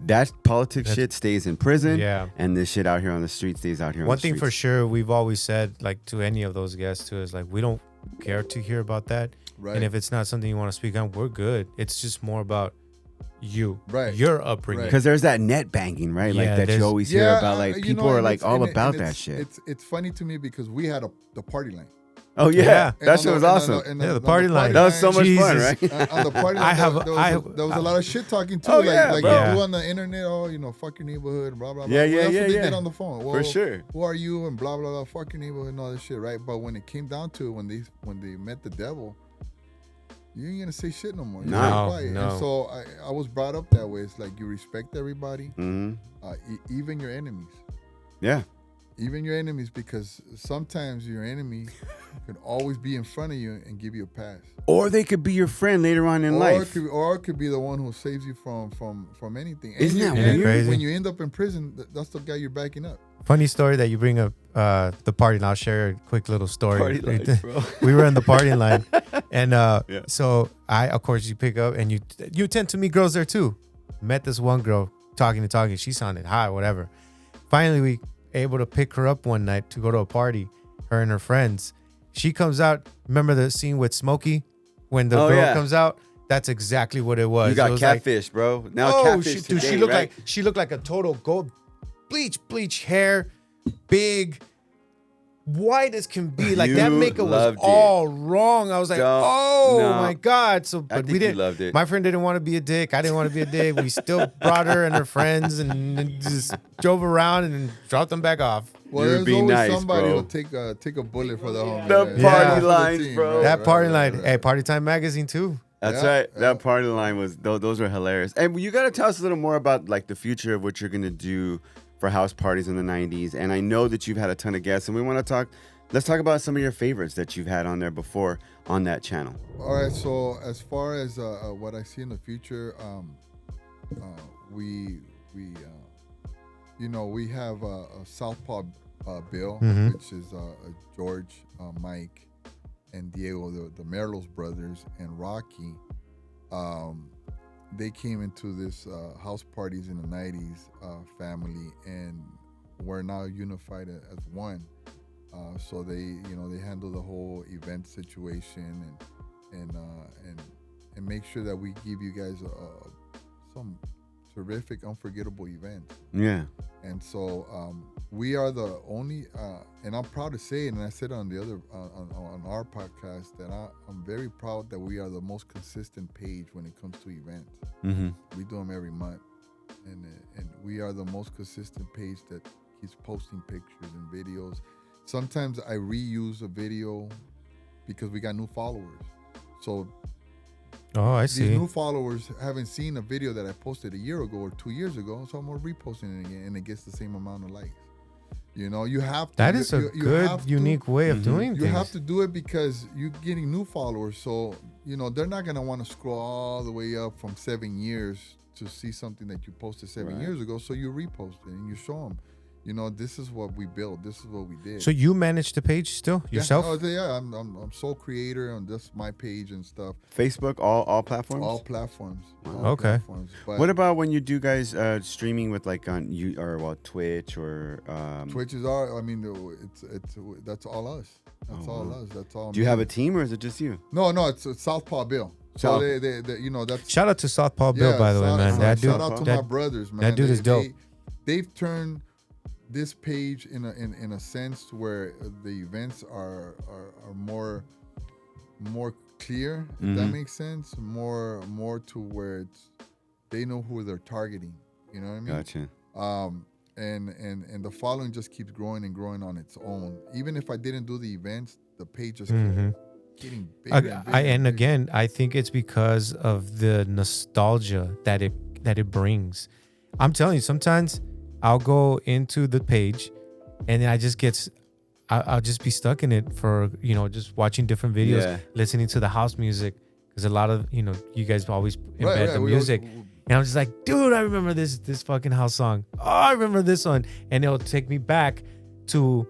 that politics shit stays in prison, and this shit out here on the street stays out here. One thing for sure, we've always said, like to any of those guests too, is like we don't care to hear about that. Right. And if it's not something you want to speak on, we're good. It's just more about you, right? Your upbringing. Because there's that net banging, right? Like that you always hear about. Like people are like all about that shit. It's funny to me because we had the party line. Oh yeah, that shit was awesome. The party line. That was so much fun, right? On the party line, there was a lot of shit talking too. Like you do on the internet, fuck your neighborhood, blah blah blah. Yeah. They did on the phone. Well, for sure. Who are you and blah blah blah. Fuck your neighborhood and all this shit, right? But when it came down to it, when they met the devil, you ain't gonna say shit no more. No. And so I was brought up that way. It's like you respect everybody, even your enemies. Yeah. Even your enemies, because sometimes your enemy could always be in front of you and give you a pass. Or they could be your friend later on in life. Or it could be the one who saves you from anything. Isn't that weird? Crazy? When you end up in prison, that's the guy you're backing up. Funny story that you bring up the party, and I'll share a quick little story. Party life, bro. We were in the party line, and so of course, you pick up, and you tend to meet girls there too. Met this one girl, talking. She sounded high, whatever. Finally, we able to pick her up one night to go to a party, her and her friends. She comes out. Remember the scene with Smokey when the girl comes out? That's exactly what it was. You got catfish, bro. Now catfish today, she looked like a total gold bleach hair, big, white as can be. Like that makeup was all wrong. I was like, my God. So, but we didn't. Loved it. My friend didn't want to be a dick. I didn't want to be a dick. We still brought her and her friends and just drove around and dropped them back off. Well, there's always somebody who'll take a bullet for the homie. The party lines, bro. That party line. Hey, Party Time magazine too. That's right. That party line was those were hilarious. And you got to tell us a little more about like the future of what you're gonna do for house parties in the 90s. And I know that you've had a ton of guests, and we want to talk. Let's talk about some of your favorites that you've had on there before on that channel. All right. So as far as what I see in the future, we have a Southpaw Bill, which is George, Mike, and Diego, the Merlos brothers, and Rocky. They came into this house parties in the 90s family, and we're now unified as one. So they handle the whole event situation and make sure that we give you guys some terrific, unforgettable events. Yeah. And so we are the only, and I'm proud to say it, and I said on the other on our podcast that I'm very proud that we are the most consistent page when it comes to events. Mm-hmm. We do them every month, and we are the most consistent page that keeps posting pictures and videos. Sometimes I reuse a video because we got new followers. So I see. these new followers haven't seen a video that I posted a year ago or 2 years ago, so I'm reposting it again, and it gets the same amount of likes. You have to. That is a good, unique way of doing things. You have to do it because you're getting new followers, so they're not gonna want to scroll all the way up from 7 years to see something that you posted 7 years ago. So you repost it and you show them. This is what we built. This is what we did. So you manage the page still yourself? Yeah, I'm sole creator on this my page and stuff. Facebook, all platforms. All platforms. Wow. All okay. Platforms. But what about when you do guys streaming with like on Twitch or? Twitch is our. I mean, that's all us. That's all us. That's all. Do you have a team or is it just you? No, it's Southpaw Bill. So they that's. Shout out to Southpaw Bill, by the way, man. That dude. Shout out to my brothers, man. That dude is dope. They've turned this page in a sense to where the events are more clear, if that makes sense, more to where they know who they're targeting. You know what I mean? Gotcha. And the following just keeps growing and growing on its own. Even if I didn't do the events, the page just keeps getting bigger. And again, I think it's because of the nostalgia that it brings. I'm telling you, sometimes I'll go into the page and I just I'll just be stuck in it for, just watching different videos, Yeah. listening to the house music. Because a lot of, you guys always embed the we music. always- And I'm just like, dude, I remember this fucking house song. Oh, I remember this one. And it'll take me back to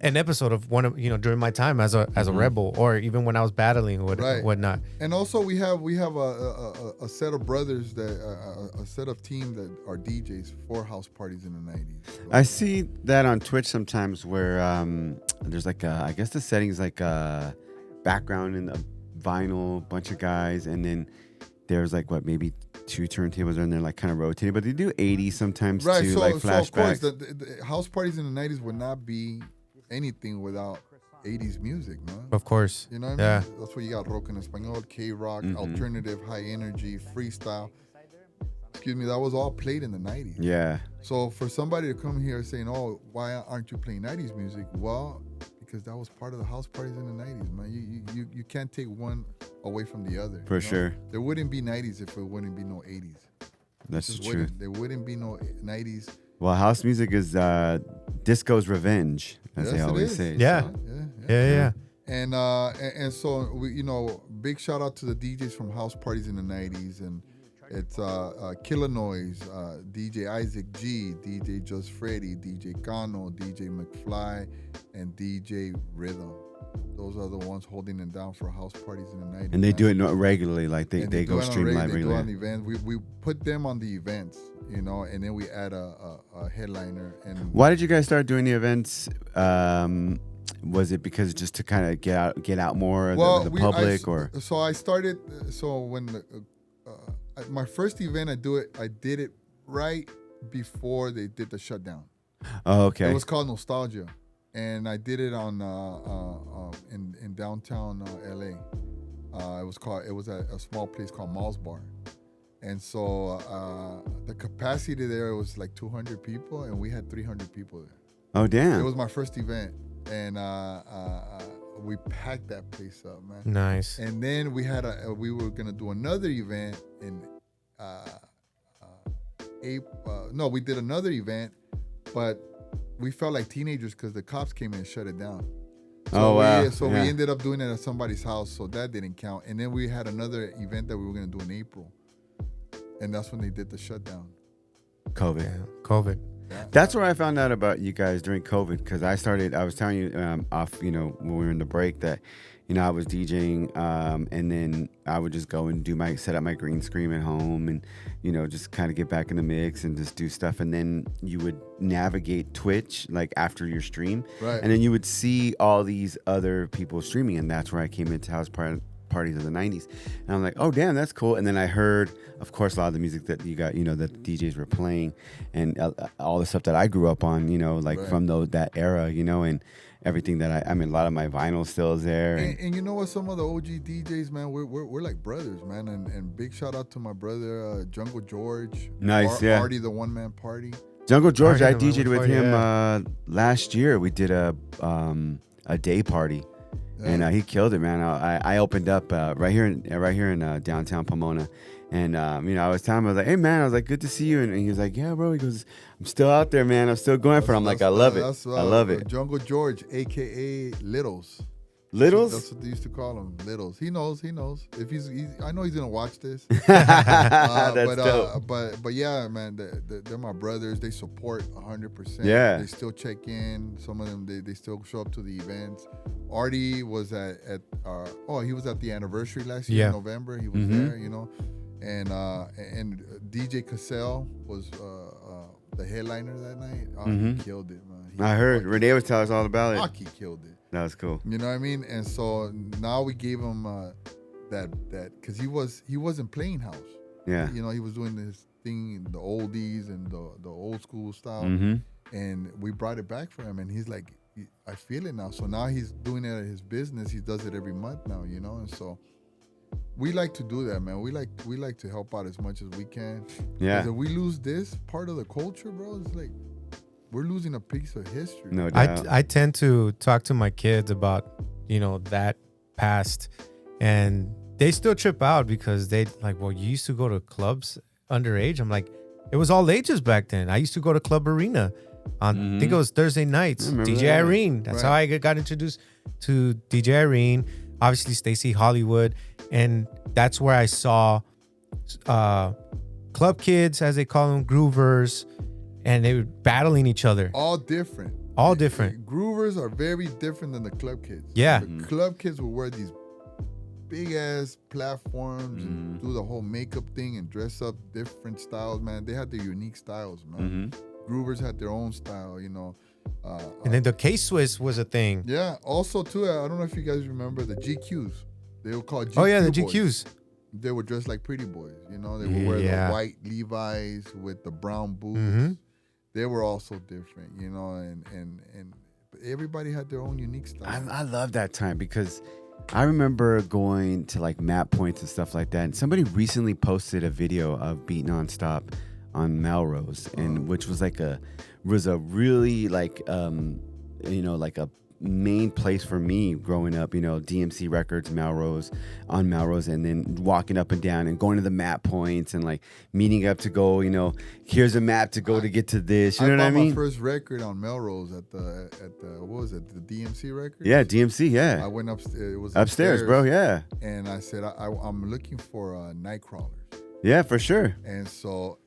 an episode of one of, during my time as a rebel, or even when I was battling or whatnot. And also we have a set of brothers that a set of team that are DJs for house parties in the 90s. I see that on Twitch sometimes where there's like I guess the settings like a background in the vinyl, bunch of guys, and then there's like maybe 2 turntables and they're like kind of rotating, but they do 80s sometimes right, too, so, like so flashbacks. of course the house parties in the 90s would not be anything without 80s music, man. Of course. You know what I mean? That's where you got rock en español, K-rock, alternative, high energy, freestyle. Excuse me, that was all played in the 90s. Yeah. So for somebody to come here saying, oh, why aren't you playing 90s music? Well, because that was part of the house parties in the 90s, man. You can't take one away from the other. For sure. There wouldn't be 90s if there wouldn't be no 80s. That's true. There wouldn't be no 90s. Well, house music is disco's revenge, as Yes, they it always is. say. Yeah. Yeah. And so we, big shout out to the DJs from house parties in the 90s, and it's Killer Noise, DJ Isaac G, DJ Just Freddy, DJ Kano, DJ McFly, and DJ Rhythm. Those are the ones holding it down for house parties in the 90s. And they do it regularly, like they do go it on stream live They do it on regularly. events. We put them on the events, and then we add a headliner. And Why did you guys start doing the events? Was it because just to kind of get out more with the public, or? So I started. So when my first event, I did it right before they did the shutdown. Oh, okay. It was called Nostalgia, and I did it on in downtown LA. It was at a small place called Malls Bar, and so the capacity there was like 200 people, and we had 300 people there. Oh, damn. It was my first event, and we packed that place up, man. Nice. And then we were gonna do another event in April. No, we did another event, but we felt like teenagers because the cops came in and shut it down. So we ended up doing it at somebody's house, so that didn't count. And then we had another event that we were gonna do in April, and that's when they did the shutdown. COVID. Yeah. COVID. Yeah. That's where I found out about you guys during COVID, because I was telling you off, when we were in the break that, I was DJing, and then I would just go and set up my green screen at home and, just kind of get back in the mix and just do stuff. And then you would navigate Twitch, like after your stream. Right. And then you would see all these other people streaming. And that's where I came into house parties of the 90s. And I'm like, oh, damn, that's cool. And then I heard, of course, a lot of the music that you got, that the DJs were playing, and all the stuff that I grew up on, from that era, and everything that a lot of my vinyl still is there. And you know what? Some of the OG DJs, man, we're like brothers, man. And big shout out to my brother, Jungle George. Nice, yeah. Party, the one man party. Jungle George, I Party, DJ'd with party, him last year. We did a day party. Yeah. And he killed it, man. I opened up right here in downtown Pomona, and I was telling him, I was like, "Hey, man," I was like, "Good to see you," and he was like, "Yeah, bro." He goes, "I'm still out there, man. I'm still going for it." I'm like, "I love it. I love it." Jungle George, aka Littles. Littles? That's what they used to call him, Littles. He knows. If I know he's gonna watch this. That's dope. But yeah, man, they're my brothers. They support 100%. Yeah. They still check in. Some of them they still show up to the events. Artie was he was at the anniversary last year in November. He was there, and DJ Cassell was the headliner that night. He killed it, man. I heard Renee was telling us all about it. He killed it. That was cool. You know what I mean? And so now we gave him that because he wasn't playing house. Yeah. He was doing this thing, the oldies and the old school style, and we brought it back for him. And he's like, I feel it now. So now he's doing it at his business. He does it every month now. And so we like to do that, man. We like to help out as much as we can. Yeah. 'Cause if we lose this part of the culture, bro, it's like we're losing a piece of history. No doubt. I tend to talk to my kids about, that past, and they still trip out because they like, well, you used to go to clubs underage. I'm like, it was all ages back then. I used to go to Club Arena on, I think it was Thursday nights. I remember DJ that. Irene. That's Right. how I got introduced to DJ Irene. Obviously, Stacey Hollywood. And that's where I saw club kids, as they call them, groovers, and they were battling each other. All different. All different. Groovers are very different than the club kids. Yeah. The club kids will wear these big ass platforms and do the whole makeup thing and dress up different styles, man. They had their unique styles, man. Groovers had their own style, you know. And then the K-Swiss was a thing. Yeah. Also, too, I don't know if you guys remember the GQs. They were called GQ Oh, yeah, the boys. GQs. They were dressed like pretty boys, you know. They would wear Yeah. the white Levi's with the brown boots. Mhm. They were also different, you know, and everybody had their own unique style. I love that time because I remember going to like map points and stuff like that. And somebody recently posted a video of Beat Nonstop on Melrose, and which was a really like like a main place for me growing up, DMC Records, Melrose, and then walking up and down and going to the map points and like meeting up to go, here's a map to go to get to this. You know what I bought mean? my first record on Melrose at the what was it? The DMC record? Yeah, DMC, I yeah. went upstairs. It was Upstairs, bro, yeah. And I said I'm looking for Nightcrawlers. Yeah, for sure. And so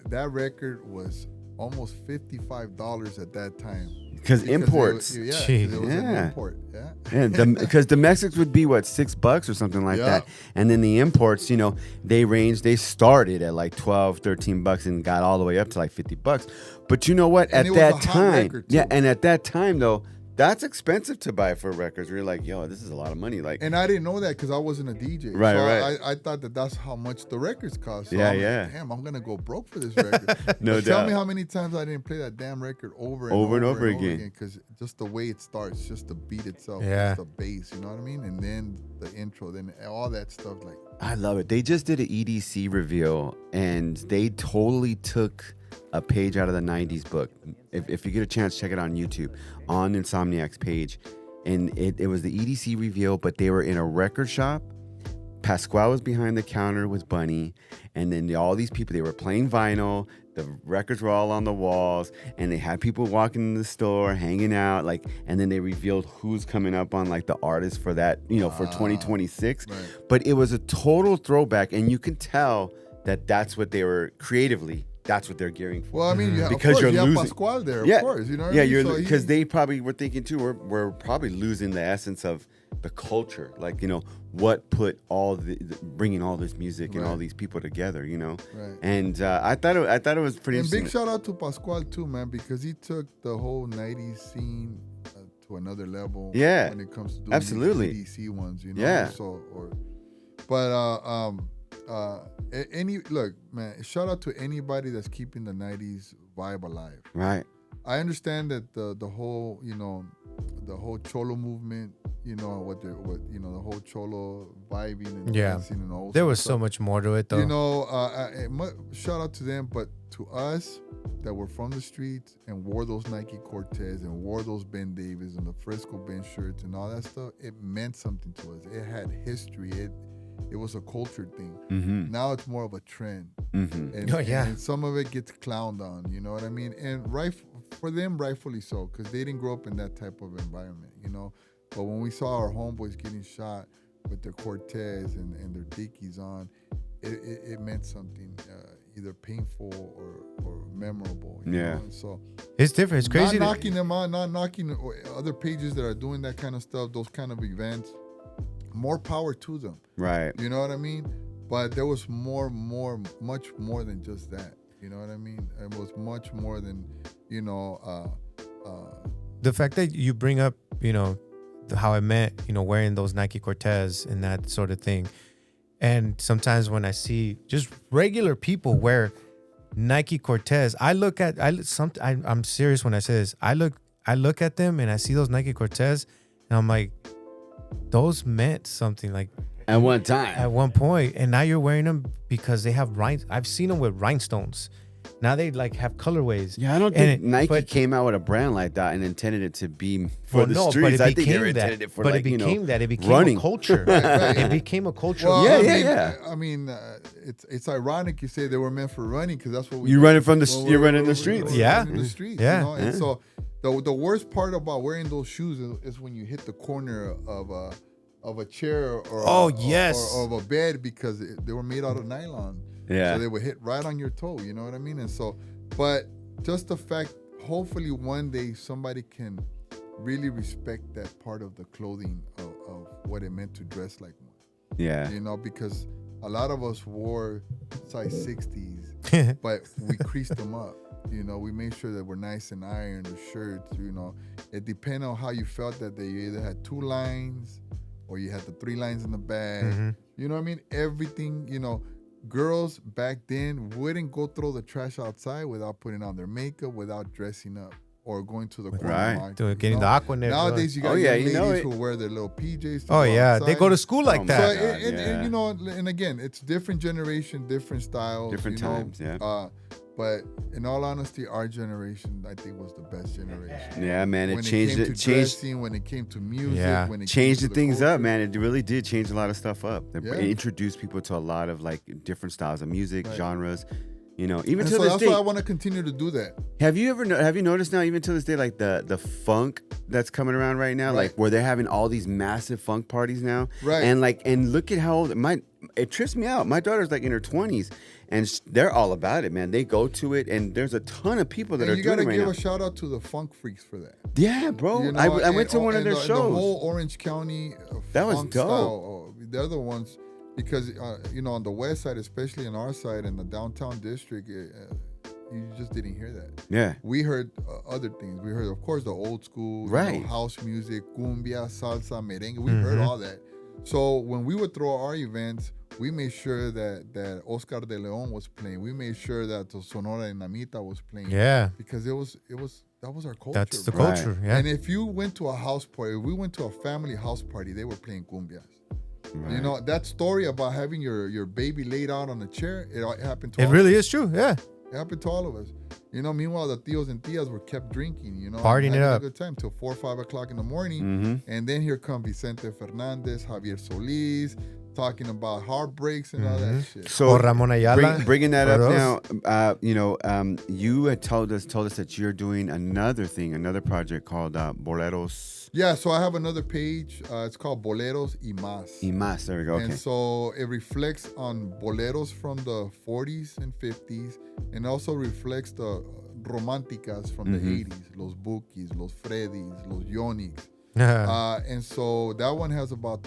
that record was almost $55 at that time. Because imports. It was Jeez. an Yeah. import. Yeah. Yeah, because domestics would be what, $6 or something like Yeah. that, and then the imports, they started at like $12, $13 and got all the way up to like $50. But you know what? And at it was that a hot time, record, too. yeah, and at that time though, that's expensive to buy for records. We're like, yo, this is a lot of money. Like, And I didn't know that because I wasn't a DJ. Right, so right. I thought that's how much the records cost. So Yeah, I'm like, yeah. damn, I'm gonna go broke for this record. No But Tell doubt. me how many times I didn't play that damn record over and over again. because just the way it starts, just the beat itself, Yeah. just the bass. You know what I mean? And then the intro, then all that stuff. Like, I love it. They just did an EDC reveal, and they totally took a page out of the 90s book. If you get a chance, check it on YouTube, on Insomniac's page. And it was the EDC reveal, but they were in a record shop. Pasquale was behind the counter with Bunny. And then all these people, they were playing vinyl. The records were all on the walls. And they had people walking in the store, hanging out. And then they revealed who's coming up on like the artists for that, for 2026. Right. But it was a total throwback. And you can tell that that's what they were creatively, that's what they're gearing for. well, I mean, yeah, Because of course, you're you have losing- Pasquale there, Yeah, of course. You know what yeah, I mean? So because he- they probably were thinking too. We're probably losing the essence of the culture, like what put all the bringing all this music and all Right. these people together, Right. And I thought it was pretty And big interesting. shout out to Pasquale too, man, because he took the whole 90s scene to another level. Yeah, when it comes to doing absolutely. these EDC ones, Yeah. So, look, man, shout out to anybody that's keeping the 90s vibe alive. Right. I understand that the whole the whole cholo movement, the whole cholo vibing and Yeah. dancing and all. There sorts was of so stuff. much more to it, though. Shout out to them, but to us that were from the streets and wore those Nike Cortez and wore those Ben Davis and the Fresco Ben shirts and all that stuff, it meant something to us. It had history. It was a culture thing. Mm-hmm. Now it's more of a trend. Mm-hmm. And, Oh, yeah. and some of it gets clowned on, you know what I mean? And for them, rightfully so, because they didn't grow up in that type of environment, But when we saw our homeboys getting shot with their Cortez and their Dickies on, it meant something, either painful or memorable. You Yeah. know? And so It's different. It's crazy. not knocking them on, not knocking other pages that are doing that kind of stuff, those kind of events. More power to them. Right. You know what I mean? But there was much more than just that. You know what I mean? It was much more than, The fact that you bring up, how I met, wearing those Nike Cortez and that sort of thing. And sometimes when I see just regular people wear Nike Cortez, I'm serious when I say this. I look at them and I see those Nike Cortez and I'm like, those meant something like At one time. at one point, and now you're wearing them because they have I've seen them with rhinestones. Now they like have colorways. Yeah, I don't And think Nike but- came out with a brand like that and intended it to be for Well, the no, streets. but I it think they became intended that. it for But like, it became that. It became running. a culture. Right. It became a culture. Well, Yeah, I yeah, mean, yeah. I mean, it's ironic you say they were meant for running because that's what we. You do. running from the- When you're we're- running the we're- streets. we're Yeah. running the streets. Yeah. You know? And so the worst part about wearing those shoes is when you hit the corner of a chair or Oh, or yes. of a bed because they were made out of nylon. Yeah. So they would hit right on your toe. You know what I mean? And so, but just the fact, hopefully one day somebody can really respect that part of the clothing of what it meant to dress like one. Yeah. You know, because a lot of us wore size 60s, but we creased them up. You know, we made sure that we're nice and ironed, the shirts, you know. It depended on how you felt that day. You either had 2 lines or you had the 3 lines in the back. You know what I mean? Everything, you know, girls back then wouldn't go throw the trash outside without putting on their makeup, without dressing up or going to the corner Right. market, Doing- you getting know? the Aquanet. Nowadays, you got Oh, yeah, young you know ladies it. who wear their little PJs. To Oh go yeah, they outside. go to school like Oh, that. So, God, and, yeah. you know, and again, it's different generation, different styles, Different you know, times, yeah. But in all honesty, our generation, I think, was the best generation. Yeah, man. It When changed it came it. to Changed dressing, when it came to music, Yeah. when it changed came the to things culture. up, man. It really did change a lot of stuff up. It Yeah. introduced people to a lot of like different styles of music, Right. genres. You know, even And to so this that's day. why I want to continue to do that. Have you ever have you noticed now, even to this day, like the funk that's coming around right now, Right. like where they're having all these massive funk parties now, Right. And look at how old it trips me out. My daughter's like in her 20s, and they're all about it, man. They go to it, and there's a ton of people that And are you doing got to it right give now. a shout out to the funk freaks for that. Yeah, bro. You know, I went to one of their the shows. whole Orange County That was funk dope. style, they're the ones because you know, on the west side, especially in our side in the downtown district, you just didn't hear that. Yeah. We heard other things. We heard, of course, the old school, Right. you know, house music, cumbia, salsa, merengue. We heard all that. So when we would throw our events, we made sure that Oscar de Leon was playing. We made sure that the Sonora Dinamita was playing. Yeah, Because that was our culture. that's the bro. Right. culture. Yeah. And if you went to a house party, if we went to a family house party, they were playing cumbias. You know, that story about having your baby laid out on a chair, it happened to It all really of is true. Yeah. us. It happened to all of us. You know, meanwhile, the tios and tias were kept drinking, you know, Partying and it having up. a good time till 4 or 5 o'clock in the morning. Mm-hmm. And then here come Vicente Fernandez, Javier Solis, talking about heartbreaks and all that shit. So Or Ramon Ayala. bringing that or up those. now, you know, you had told us that you're doing another project called Boleros Yeah, so I have another page. It's called Boleros y Más. y Más. There we go. Okay. And so it reflects on boleros from the 40s and 50s, and also reflects the romanticas from the 80s, los Bukis, los Freddys, los Yonix. And so that one has about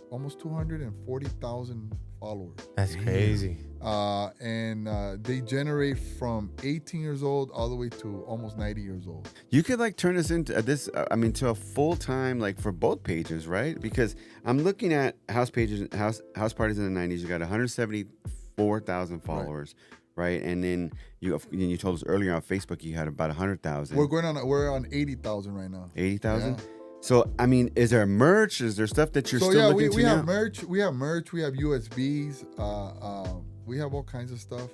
almost 240,000 followers. That's crazy. And they generate from 18 years old all the way to almost 90 years old. You could like turn this into this. To a full time like for both pages, right? Because I'm looking at house parties in the 90s. You got 174,000 followers, right? And then you told us earlier on Facebook you had about 100,000. We're on 80,000 right now. 80,000. Yeah. So is there merch? Is there stuff that you're still looking we to have now? merch. We have merch. We have USBs. We have all kinds of stuff.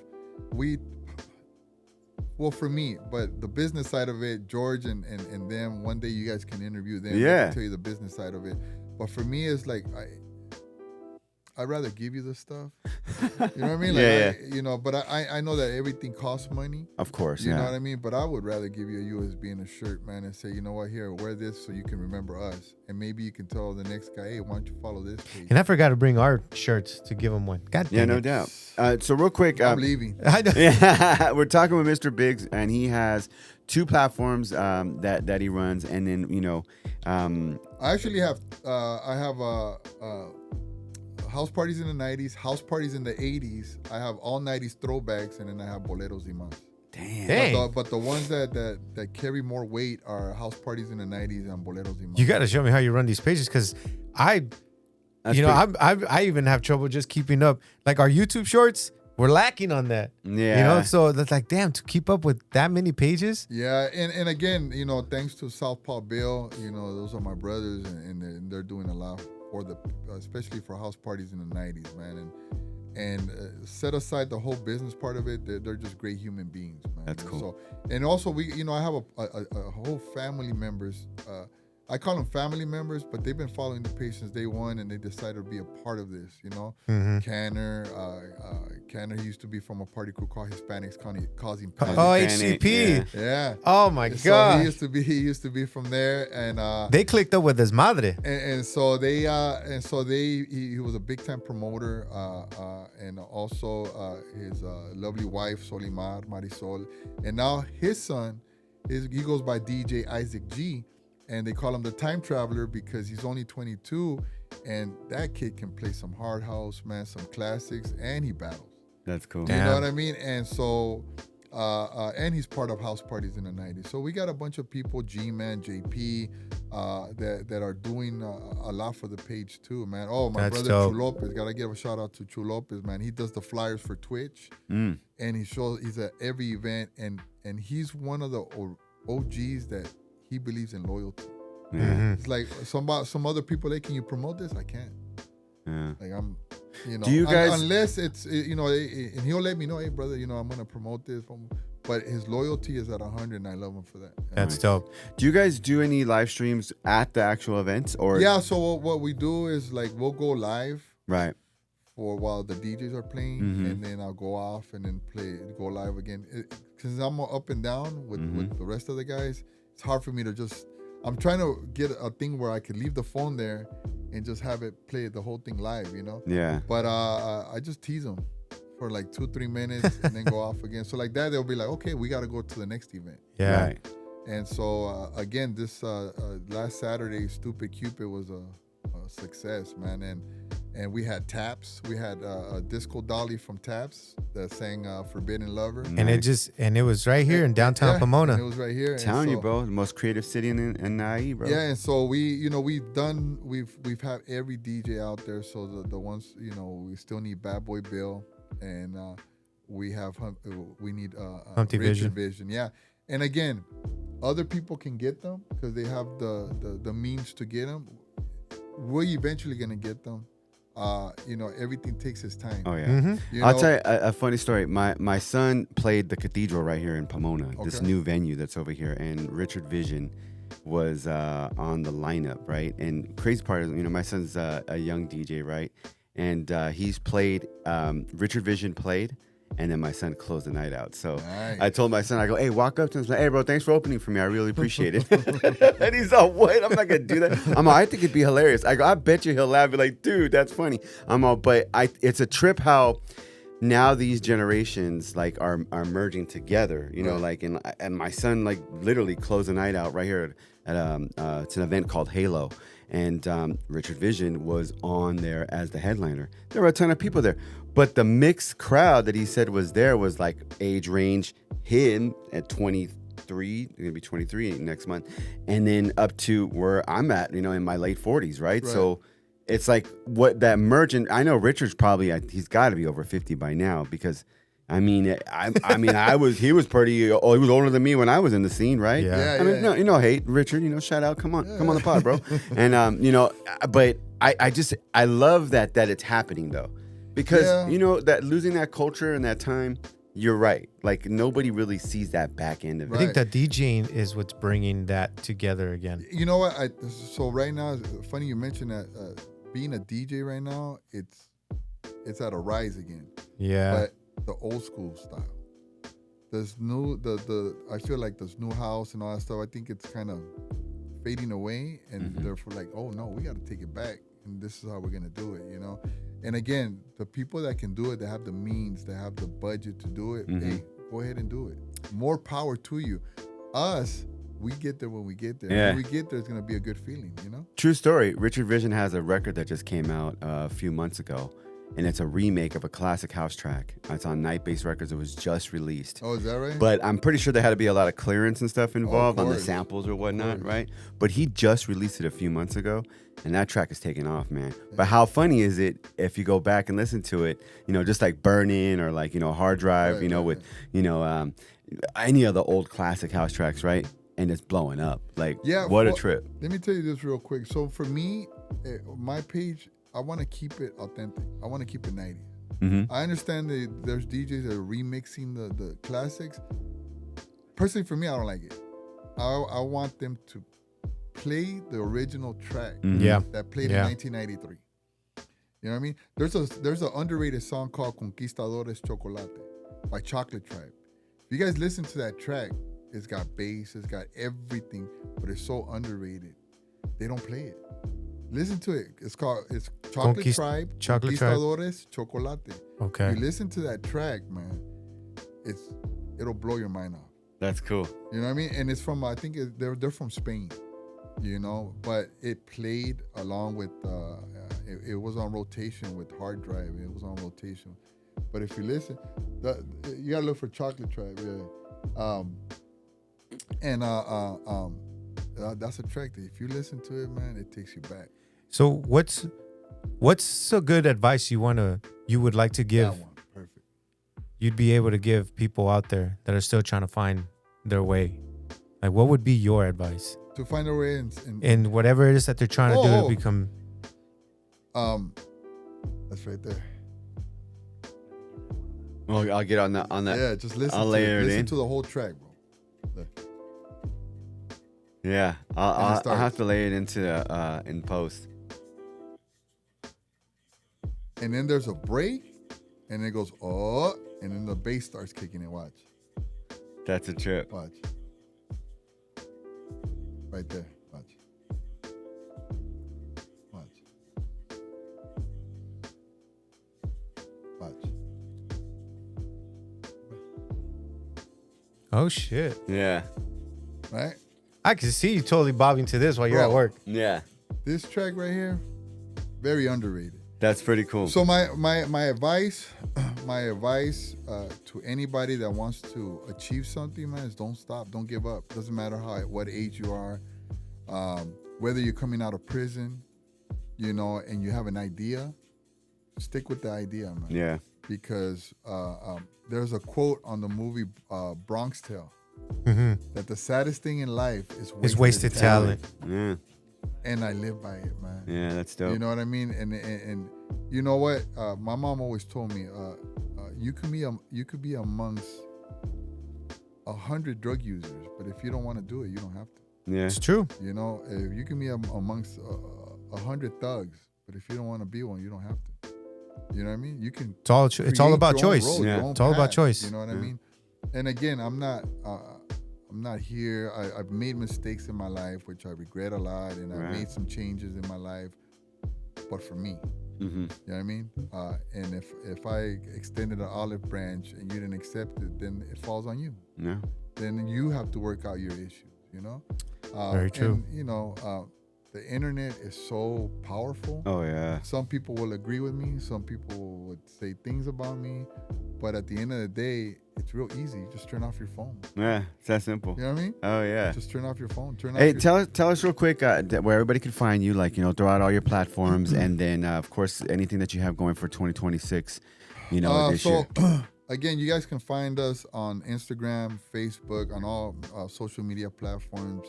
Well, for me, but the business side of it, George and them. One day you guys can interview them. They Yeah. can tell you the business side of it. But for me, it's like I'd rather give you the stuff. You know what I mean? Like, Yeah. But I know that everything costs money. Of course, You yeah. know what I mean? But I would rather give you a USB and a shirt, man, and say, you know what, here, wear this so you can remember us. And maybe you can tell the next guy, hey, why don't you follow this page? And I forgot to bring our shirts to give him one. God damn Yeah, no it. doubt. So real quick, I'm leaving. I know. yeah, we're talking with Mr. Biggs, and he has 2 platforms that he runs, and then I actually have house parties in the 90s, house parties in the 80s. I have all 90s throwbacks, and then I have boleros y más. damn. Dang. But the ones that carry more weight are house parties in the 90s and boleros y más. You got to show me how you run these pages because I even have trouble just keeping up. Like our YouTube shorts, we're lacking on that. Yeah. So that's like, damn, to keep up with that many pages. Yeah, and again, thanks to Southpaw Bill, those are my brothers, and they're doing a lot for especially for house parties in the 90s, man. and set aside the whole business part of it. They're just great human beings, man. That's cool. So, and also I have a whole family members. I call them family members, but they've been following the page since day one, and they decided to be a part of this. Canner, Canner, he used to be from a party crew called Hispanics Causing Panic. Oh, HCP. Yeah. Oh my So God. he used to be from there, and They clicked up with his madre. and so he was a big time promoter, and also his lovely wife Marisol, and now his son he goes by DJ Isaac G, and they call him the time traveler because he's only 22, and that kid can play some hard house, man, some classics, and he battles. That's cool. You know what I mean? And so, and he's part of house parties in the 90s. So we got a bunch of people, G-Man, JP, that are doing a lot for the page too, man. Oh, my That's brother dope. Chu Lopez. Gotta give a shout out to Chu Lopez, man. He does the flyers for Twitch, and he's at every event, and he's one of the OGs that he believes in loyalty. It's like some other people, can you promote this? I can't. Like I'm, Do you guys, unless it's and he'll let me know, hey brother, I'm gonna promote this. But his loyalty is at 100, and I love him for that. That's dope. do you guys do any live streams at the actual events, or Yeah. So what we do is we'll go live right? for while the DJs are playing, and then I'll go off and then go live again. Because I'm up and down with the rest of the guys, it's hard for me to just. I'm trying to get a thing where I can leave the phone there and just have it play the whole thing live, Yeah. But I just tease them for 2-3 minutes and then go off again. So like that, they'll be like, okay, we got to go to the next event. Yeah. Right. And so again, this last Saturday, Stupid Cupid was a success, man. And we had Taps. We had a Disco Dolly from Taps that sang Forbidden Lover. And it was right here in downtown Pomona. And it was right here. Telling you, bro, the most creative city in IE, bro. Yeah, and so we've had every DJ out there. So the ones, we still need Bad Boy Bill, and we need Humpty Richard Vision. Yeah, and again, other people can get them because they have the means to get them. We're eventually gonna get them. Everything takes its time. Oh yeah. I'll tell you a funny story. My son played the Cathedral right here in Pomona, this new venue that's over here, and Richard Vision was on the lineup, right? And crazy part is, my son's a young DJ, right? And he's played. Richard Vision played, and then my son closed the night out. So Nice. I told my son, I go, hey, walk up to him and say, hey, bro, thanks for opening for me. I really appreciate it. And he's all, what? I'm not going to do that. I think it'd be hilarious. I go, I bet you he'll laugh. Be like, dude, that's funny. But it's a trip how now these generations are merging together, and my son literally closed the night out right here at it's an event called Halo. And Richard Vision was on there as the headliner. There were a ton of people there. But the mixed crowd that he said was there was age range him at 23, going to be 23 next month, and then up to where I'm at, in my late 40s, right? So it's what that merchant, I know Richard's probably, he's got to be over 50 by now because, he was pretty, he was older than me when I was in the scene, right? Yeah. No, hate Richard, shout out, come on the pod, bro. And, but I love that it's happening though. Because, that losing that culture and that time, you're right. Nobody really sees that back end of it. I think that DJing is what's bringing that together again. You know what? So right now, it's funny you mentioned that being a DJ right now, it's at a rise again. But Yeah. the old school style. There's I feel like this new house and all that stuff, I think it's kind of fading away, and therefore oh no, we got to take it back, and this is how we're going to do it, And again, the people that can do it, they have the means, they have the budget to do it. Hey, go ahead and do it. More power to you. Us, we get there when we get there. Yeah. When we get there, it's going to be a good feeling, True story. Richard Vision has a record that just came out a few months ago, and it's a remake of a classic house track. It's on Night Base Records. It was just released. Oh, is that right? But I'm pretty sure there had to be a lot of clearance and stuff involved on the course. samples or whatnot, right? But he just released it a few months ago, and that track is taking off, man. Yeah. But how funny is it if you go back and listen to it, just Burn In or Hard Drive, with, any of the old classic house tracks, right? And it's blowing up. What a trip. Let me tell you this real quick. So for me, my page, I want to keep it authentic. I want to keep it 90s. I understand that there's DJs that are remixing the classics. Personally, for me, I don't like it. I want them to play the original track Yeah. that played in 1993. You know what I mean? There's an underrated song called Conquistadores Chocolate by Chocolate Tribe. If you guys listen to that track, it's got bass, it's got everything, but it's so underrated. They don't play it. Listen to it. It's Chocolate Tribe, Conquistadores Chocolate. Okay. You listen to that track, man, it'll blow your mind off. That's cool. You know what I mean? And it's from, I think they're from Spain, you know, but it played along with, it was on rotation with Hard Drive. It was on rotation. But if you listen, you gotta look for Chocolate Tribe, yeah. That's a track that if you listen to it, man, it takes you back. So what's a good advice you would like to give? That one, perfect. You'd be able to give people out there that are still trying to find their way. Like, what would be your advice? To find a way in whatever it is that they're trying to do to become. That's right there. Well, I'll get on that. Yeah, just listen. I'll layer it in. Listen to the whole track, bro. Look. Yeah, I'll have to lay it into in post. And then there's a break, and it goes and then the bass starts kicking in. Watch. That's a trip. Watch. Right there. Watch. Watch. Watch. Oh shit! Yeah. Right. I can see you totally bobbing to this while you're at work. Yeah. This track right here, very underrated. That's pretty cool. So my advice to anybody that wants to achieve something, man, is don't stop, don't give up. Doesn't matter what age you are, whether you're coming out of prison, you know, and you have an idea, stick with the idea, man. Yeah. Because there's a quote on the movie Bronx Tale that the saddest thing in life is wasted talent. Yeah. And I live by it, man. Yeah, that's dope. You know what I mean? And you know what? My mom always told me, you could be amongst 100 drug users, but if you don't want to do it, you don't have to. Yeah, it's true. You know, if you can be amongst 100 thugs, but if you don't want to be one, you don't have to. You know what I mean? You can. It's all about choice. Road, It's all about choice. You know what I mean? And again, I'm not here. I've made mistakes in my life, which I regret a lot, and I've made some changes in my life, but for me. You know what I mean? And if I extended an olive branch and you didn't accept it, then it falls on you. Yeah. Then you have to work out your issues, you know? Very true. And, you know, the internet is so powerful. Oh, yeah. Some people will agree with me. Some people would say things about me. But at the end of the day, it's real easy. You just turn off your phone. Yeah, it's that simple. You know what I mean? Oh, yeah. Just turn off your phone. Hey, tell us real quick where everybody can find you, like, you know, throw out all your platforms, and then, of course, anything that you have going for 2026, you know, this year. Again, you guys can find us on Instagram, Facebook, on all social media platforms.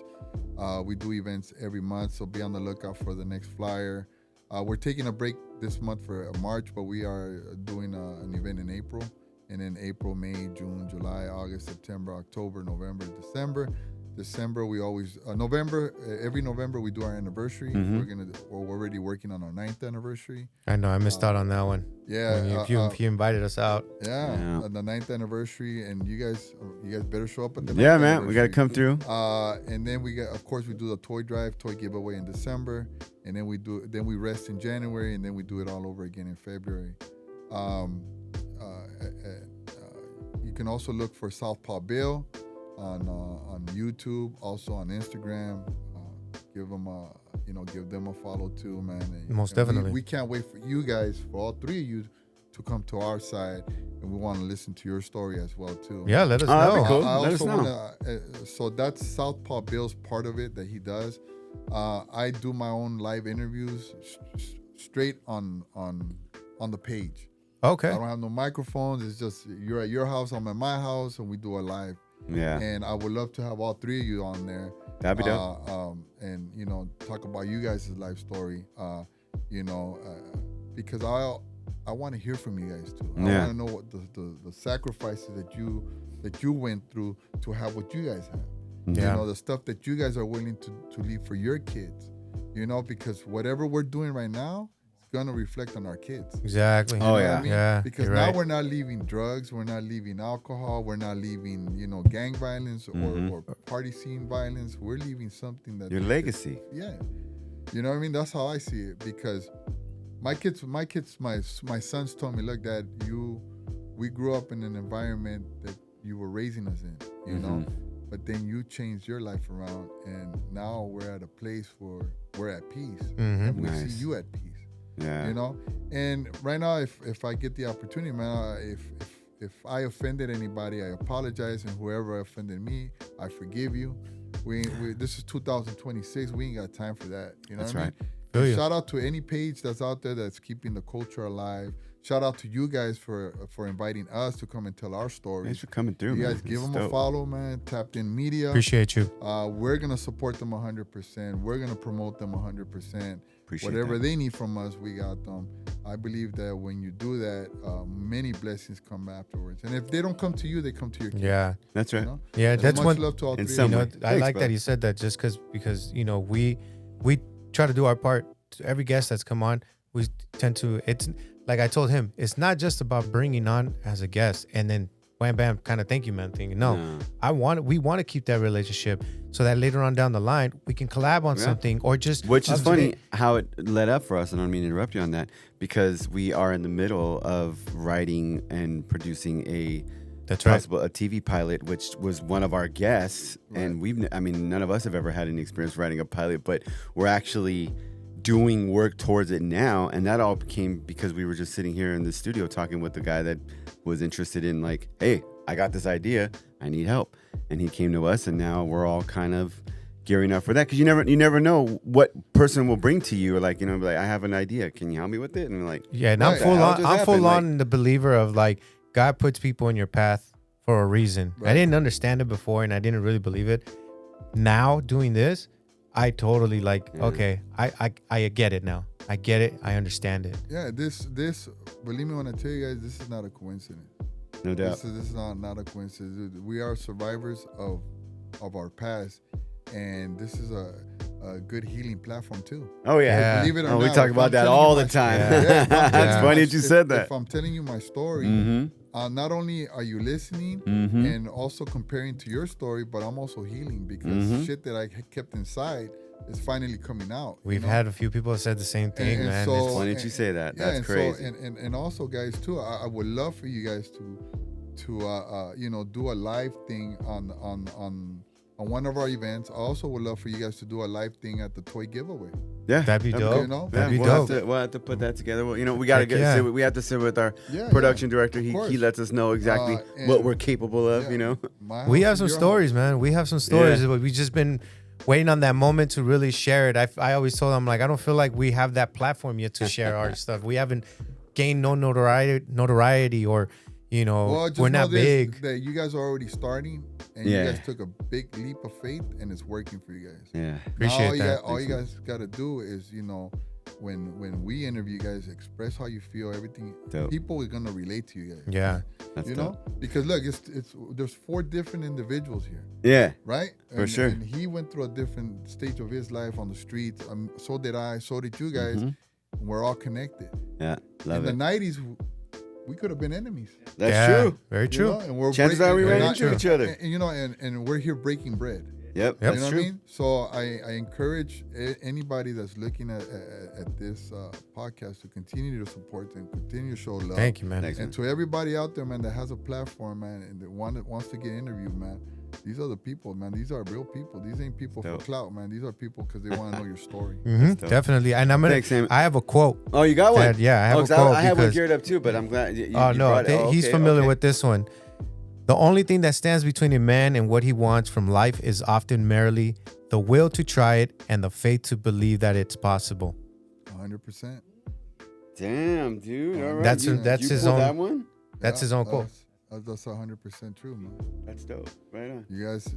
We do events every month, so be on the lookout for the next flyer. We're taking a break this month for March, but we are doing an event in April. And then April, May, June, July, August, September, October, November, December. December, we always every November we do our anniversary. We're already working on our 9th anniversary. I know I missed out on that one. Yeah, when you invited us out. Yeah, the 9th anniversary, and you guys better show up at the 9th Yeah, man, we gotta come through. And then we do the toy drive, toy giveaway in December, and then we rest in January, and then we do it all over again in February. You can also look for Southpaw Bill on YouTube, also on Instagram. Give them a follow too, man. Most definitely. We can't wait for you guys, for all three of you, to come to our side, and we want to listen to your story as well too. Yeah, let us know. That'd be cool. I let us also know. so that's Southpaw Bill's part of it that he does. I do my own live interviews straight on the page. Okay. I don't have no microphones. It's just you're at your house, I'm at my house, and we do a live. Yeah. And I would love to have all three of you on there. That'd be dope. And talk about you guys' life story. Because I want to hear from you guys too. I Yeah. want to know what the sacrifices that you went through to have what you guys have. Yeah. You know, the stuff that you guys are willing to leave for your kids. You know, because whatever we're doing right now is gonna reflect on our kids. Exactly. Oh, You know yeah. what I mean? Yeah, Because you're now right. we're not leaving drugs, we're not leaving alcohol, we're not leaving, you know, gang violence or party scene violence. We're leaving something that Your legacy. Yeah. You know what I mean? That's how I see it. Because my sons told me, look, Dad, we grew up in an environment that you were raising us in, you know? But then you changed your life around, and now we're at a place where we're at peace, and we Nice. see you at peace. Yeah. You know, and right now, if I get the opportunity, man, if I offended anybody, I apologize, and whoever offended me, I forgive you. This is 2026. We ain't got time for that. You know That's what I right. mean? Feel And you. shout out to any page that's out there that's keeping the culture alive. Shout out to you guys for inviting us to come and tell our Thanks stories. for coming through, You man. guys give It's them a dope. follow, man. Tapped In Media. Appreciate you. We're gonna support them 100%. We're gonna promote them 100%. Appreciate Whatever that. they need from us, we got them. I believe that when you do that, many blessings come afterwards. And if they don't come to you, they come to your kids. Yeah. That's right. You know? Yeah, And that's much one. love to all In three. some of You you. know, way. I Thanks, like brother. that he said that just because you know we try to do our part. Every guest that's come on, we tend to. It's like I told him, it's not just about bringing on as a guest and then wham bam kind of thank you man thing. No, we want to keep that relationship so that later on down the line we can collab on something or just Which is update. funny how it led up for us, and I don't mean to interrupt you on that, because we are in the middle of writing and producing a That's right. possible a TV pilot, which was one of our guests, and none of us have ever had any experience writing a pilot, but we're actually doing work towards it now, and that all came because we were just sitting here in the studio talking with the guy that was interested in, like, hey, I got this idea, I need help, and he came to us, and now we're all kind of gearing up for that, because you never know what person will bring to you, or like, you know, like, I have an idea, can you help me with it? And like, Yeah, and Right. I'm full How on. does I'm that full happen? on the believer of like God puts people in your path for a reason. I Right. didn't understand it before, and I didn't really believe it. Now doing this, I totally like. Okay, I get it now. I get it. I understand it. Yeah, this believe me when I tell you guys, this is not a coincidence. no doubt. This is not a coincidence. We are survivors of our past, and this is a good healing platform too. Oh yeah, Yeah. Believe it or Oh, we not, talk if about I'm that telling all you the my- time. Yeah. if I'm telling That's you funny my- that you said that. If I'm telling you my story, not only are you listening and also comparing to your story, but I'm also healing because shit that I kept inside is finally coming out. We've you know? had a few people that said the same thing, And man. so- It's- Why didn't you say that? Yeah, That's and crazy. So, and also, guys, too, I would love for you guys to you know, do a live thing on one of our events. I also would love for you guys to do a live thing at the toy giveaway. Yeah, That'd be dope. You know? That'd be we'll dope. We'll have to put that together. Well, you know, we gotta Heck yeah. we have to sit with our Yeah, production yeah, director. of He course. lets us know exactly And- what we're capable of. Yeah. You know, My We house have is some your stories, house. man. We have some stories, Yeah. but we just been waiting on that moment to really share it. I always told them, like, I don't feel like we have that platform yet to share our stuff. We haven't gained no notoriety or, you know, Well, just we're know not this, big. that you guys are already starting, and Yeah. you guys took a big leap of faith, and it's working for you guys. yeah, Appreciate all that. all you guys got to do is, you know, when we interview you guys, express how you feel. Everything. Dope. People are gonna relate to you guys. Yeah. that's You dope. know, because look, it's there's 4 different individuals here, Yeah, right? For sure. And he went through a different stage of his life on the streets. So did I. So did you guys. We're all connected. yeah, love In it. the 90s, we could have been enemies. That's Yeah, true. Very You true. know, and we're Chances are we breaking- ran and into I- each other. And, you know, and we're here breaking bread. Yep, Yep. that's You know true. what I mean? So I encourage anybody that's looking at this podcast to continue to support and continue to show love. Thank you, man. Thanks, And to everybody out there, man, that has a platform, man, and that wants to get interviewed, man, these are the people, man. These are real people. These ain't people Dope. for clout, man. These are people because they want to know your story. dope. Definitely. And I'm gonna. Thanks, Sam. I have a quote. Oh, you got one? Dad, yeah, I have a 'cause quote I have one because- geared up too, but I'm glad. You Oh no, brought it. Oh, he's okay, familiar okay. with this one. The only thing that stands between a man and what he wants from life is often merely the will to try it and the faith to believe that it's possible. 100%. Damn, dude. All right. That's you, that's you his pulled own. that one. That's his own quote. That's 100% true, man. That's dope. Right on. You guys,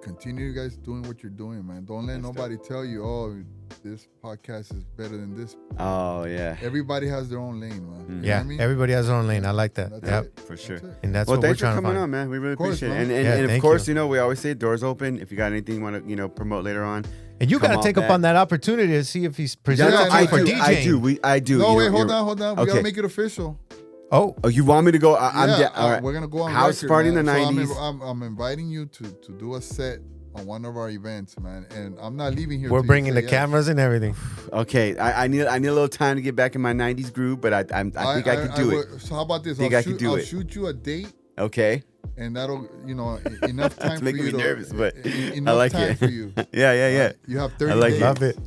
continue you guys doing what you're doing, man. Don't let That's nobody tell you, oh, this podcast is better than this. Oh yeah. Everybody has their own lane, man. You know Yeah, what I mean? everybody has their own lane. I like that. That's Yep. it. For sure. That's it. And that's Well, what we're thanks for trying to coming find. on, man. We really Of course, appreciate it. man. And Yeah, of thank course, you. we always say doors open. If you got anything you want to, promote later on. And you Come got to on take up back. on that opportunity to see if he's presented Yeah, to I you for do, DJing. I do. No, You wait, know, hold on. We Okay. gotta make it official. Oh, Oh, you want me to go? I'm Yeah, all right. we're gonna go on House record, party in man. the So 90s. I'm inviting you to do a set on one of our events, man. And I'm not leaving here. we're till you bringing say the yes. cameras and everything. Okay, I need a little time to get back in my 90s groove, but I think I can do it. So how about this? Think I can do I'll it. shoot you a date, Okay. and that'll enough time It's for making you me to nervous, but enough I like time it. for you. Yeah. You have 30 I like days. it. Love it.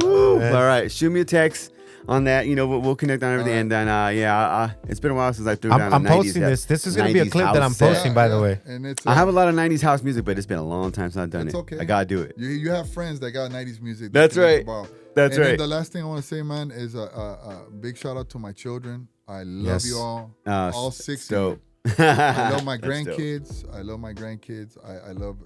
Woo. Man. All right, shoot me a text on that. We'll connect on everything, All right. and then it's been a while since I threw down. I'm a 90s posting this. This is going to be a 90s clip that I'm house set. posting, by the way. And it's I have a lot of 90s house music, but it's been a long time since I've done It's it. okay. I gotta do it. You have friends that got 90s music. That's you can right. talk about. That's and then right. the last thing I want to say, man, is a big shout out to my children. I love Yes. you all. Uh, All 6 of dope. you. I love my That's dope. grandkids. I love my grandkids. I love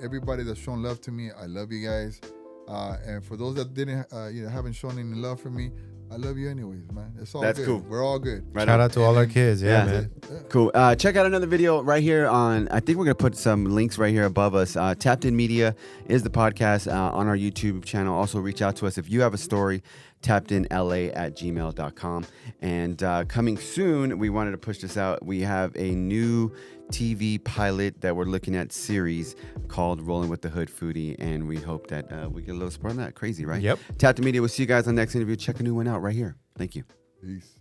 everybody that's shown love to me. I love you guys. And for those that didn't, haven't shown any love for me, I love you anyways, man. It's all That's good. cool. We're all good. Right Shout on. out to all our And- kids. Yeah, Yeah. man. Cool. Check out another video right here on. I think we're gonna put some links right here above us. Tapped In Media is the podcast on our YouTube channel. Also, reach out to us if you have a story. tappedinla@gmail.com. And coming soon, we wanted to push this out. We have a new TV pilot that we're looking at series called Rolling with the Hood Foodie, and we hope that we get a little support on that. Crazy, right? Yep. Tapped In Media. We'll see you guys on the next interview. Check a new one out right here. Thank you. Peace.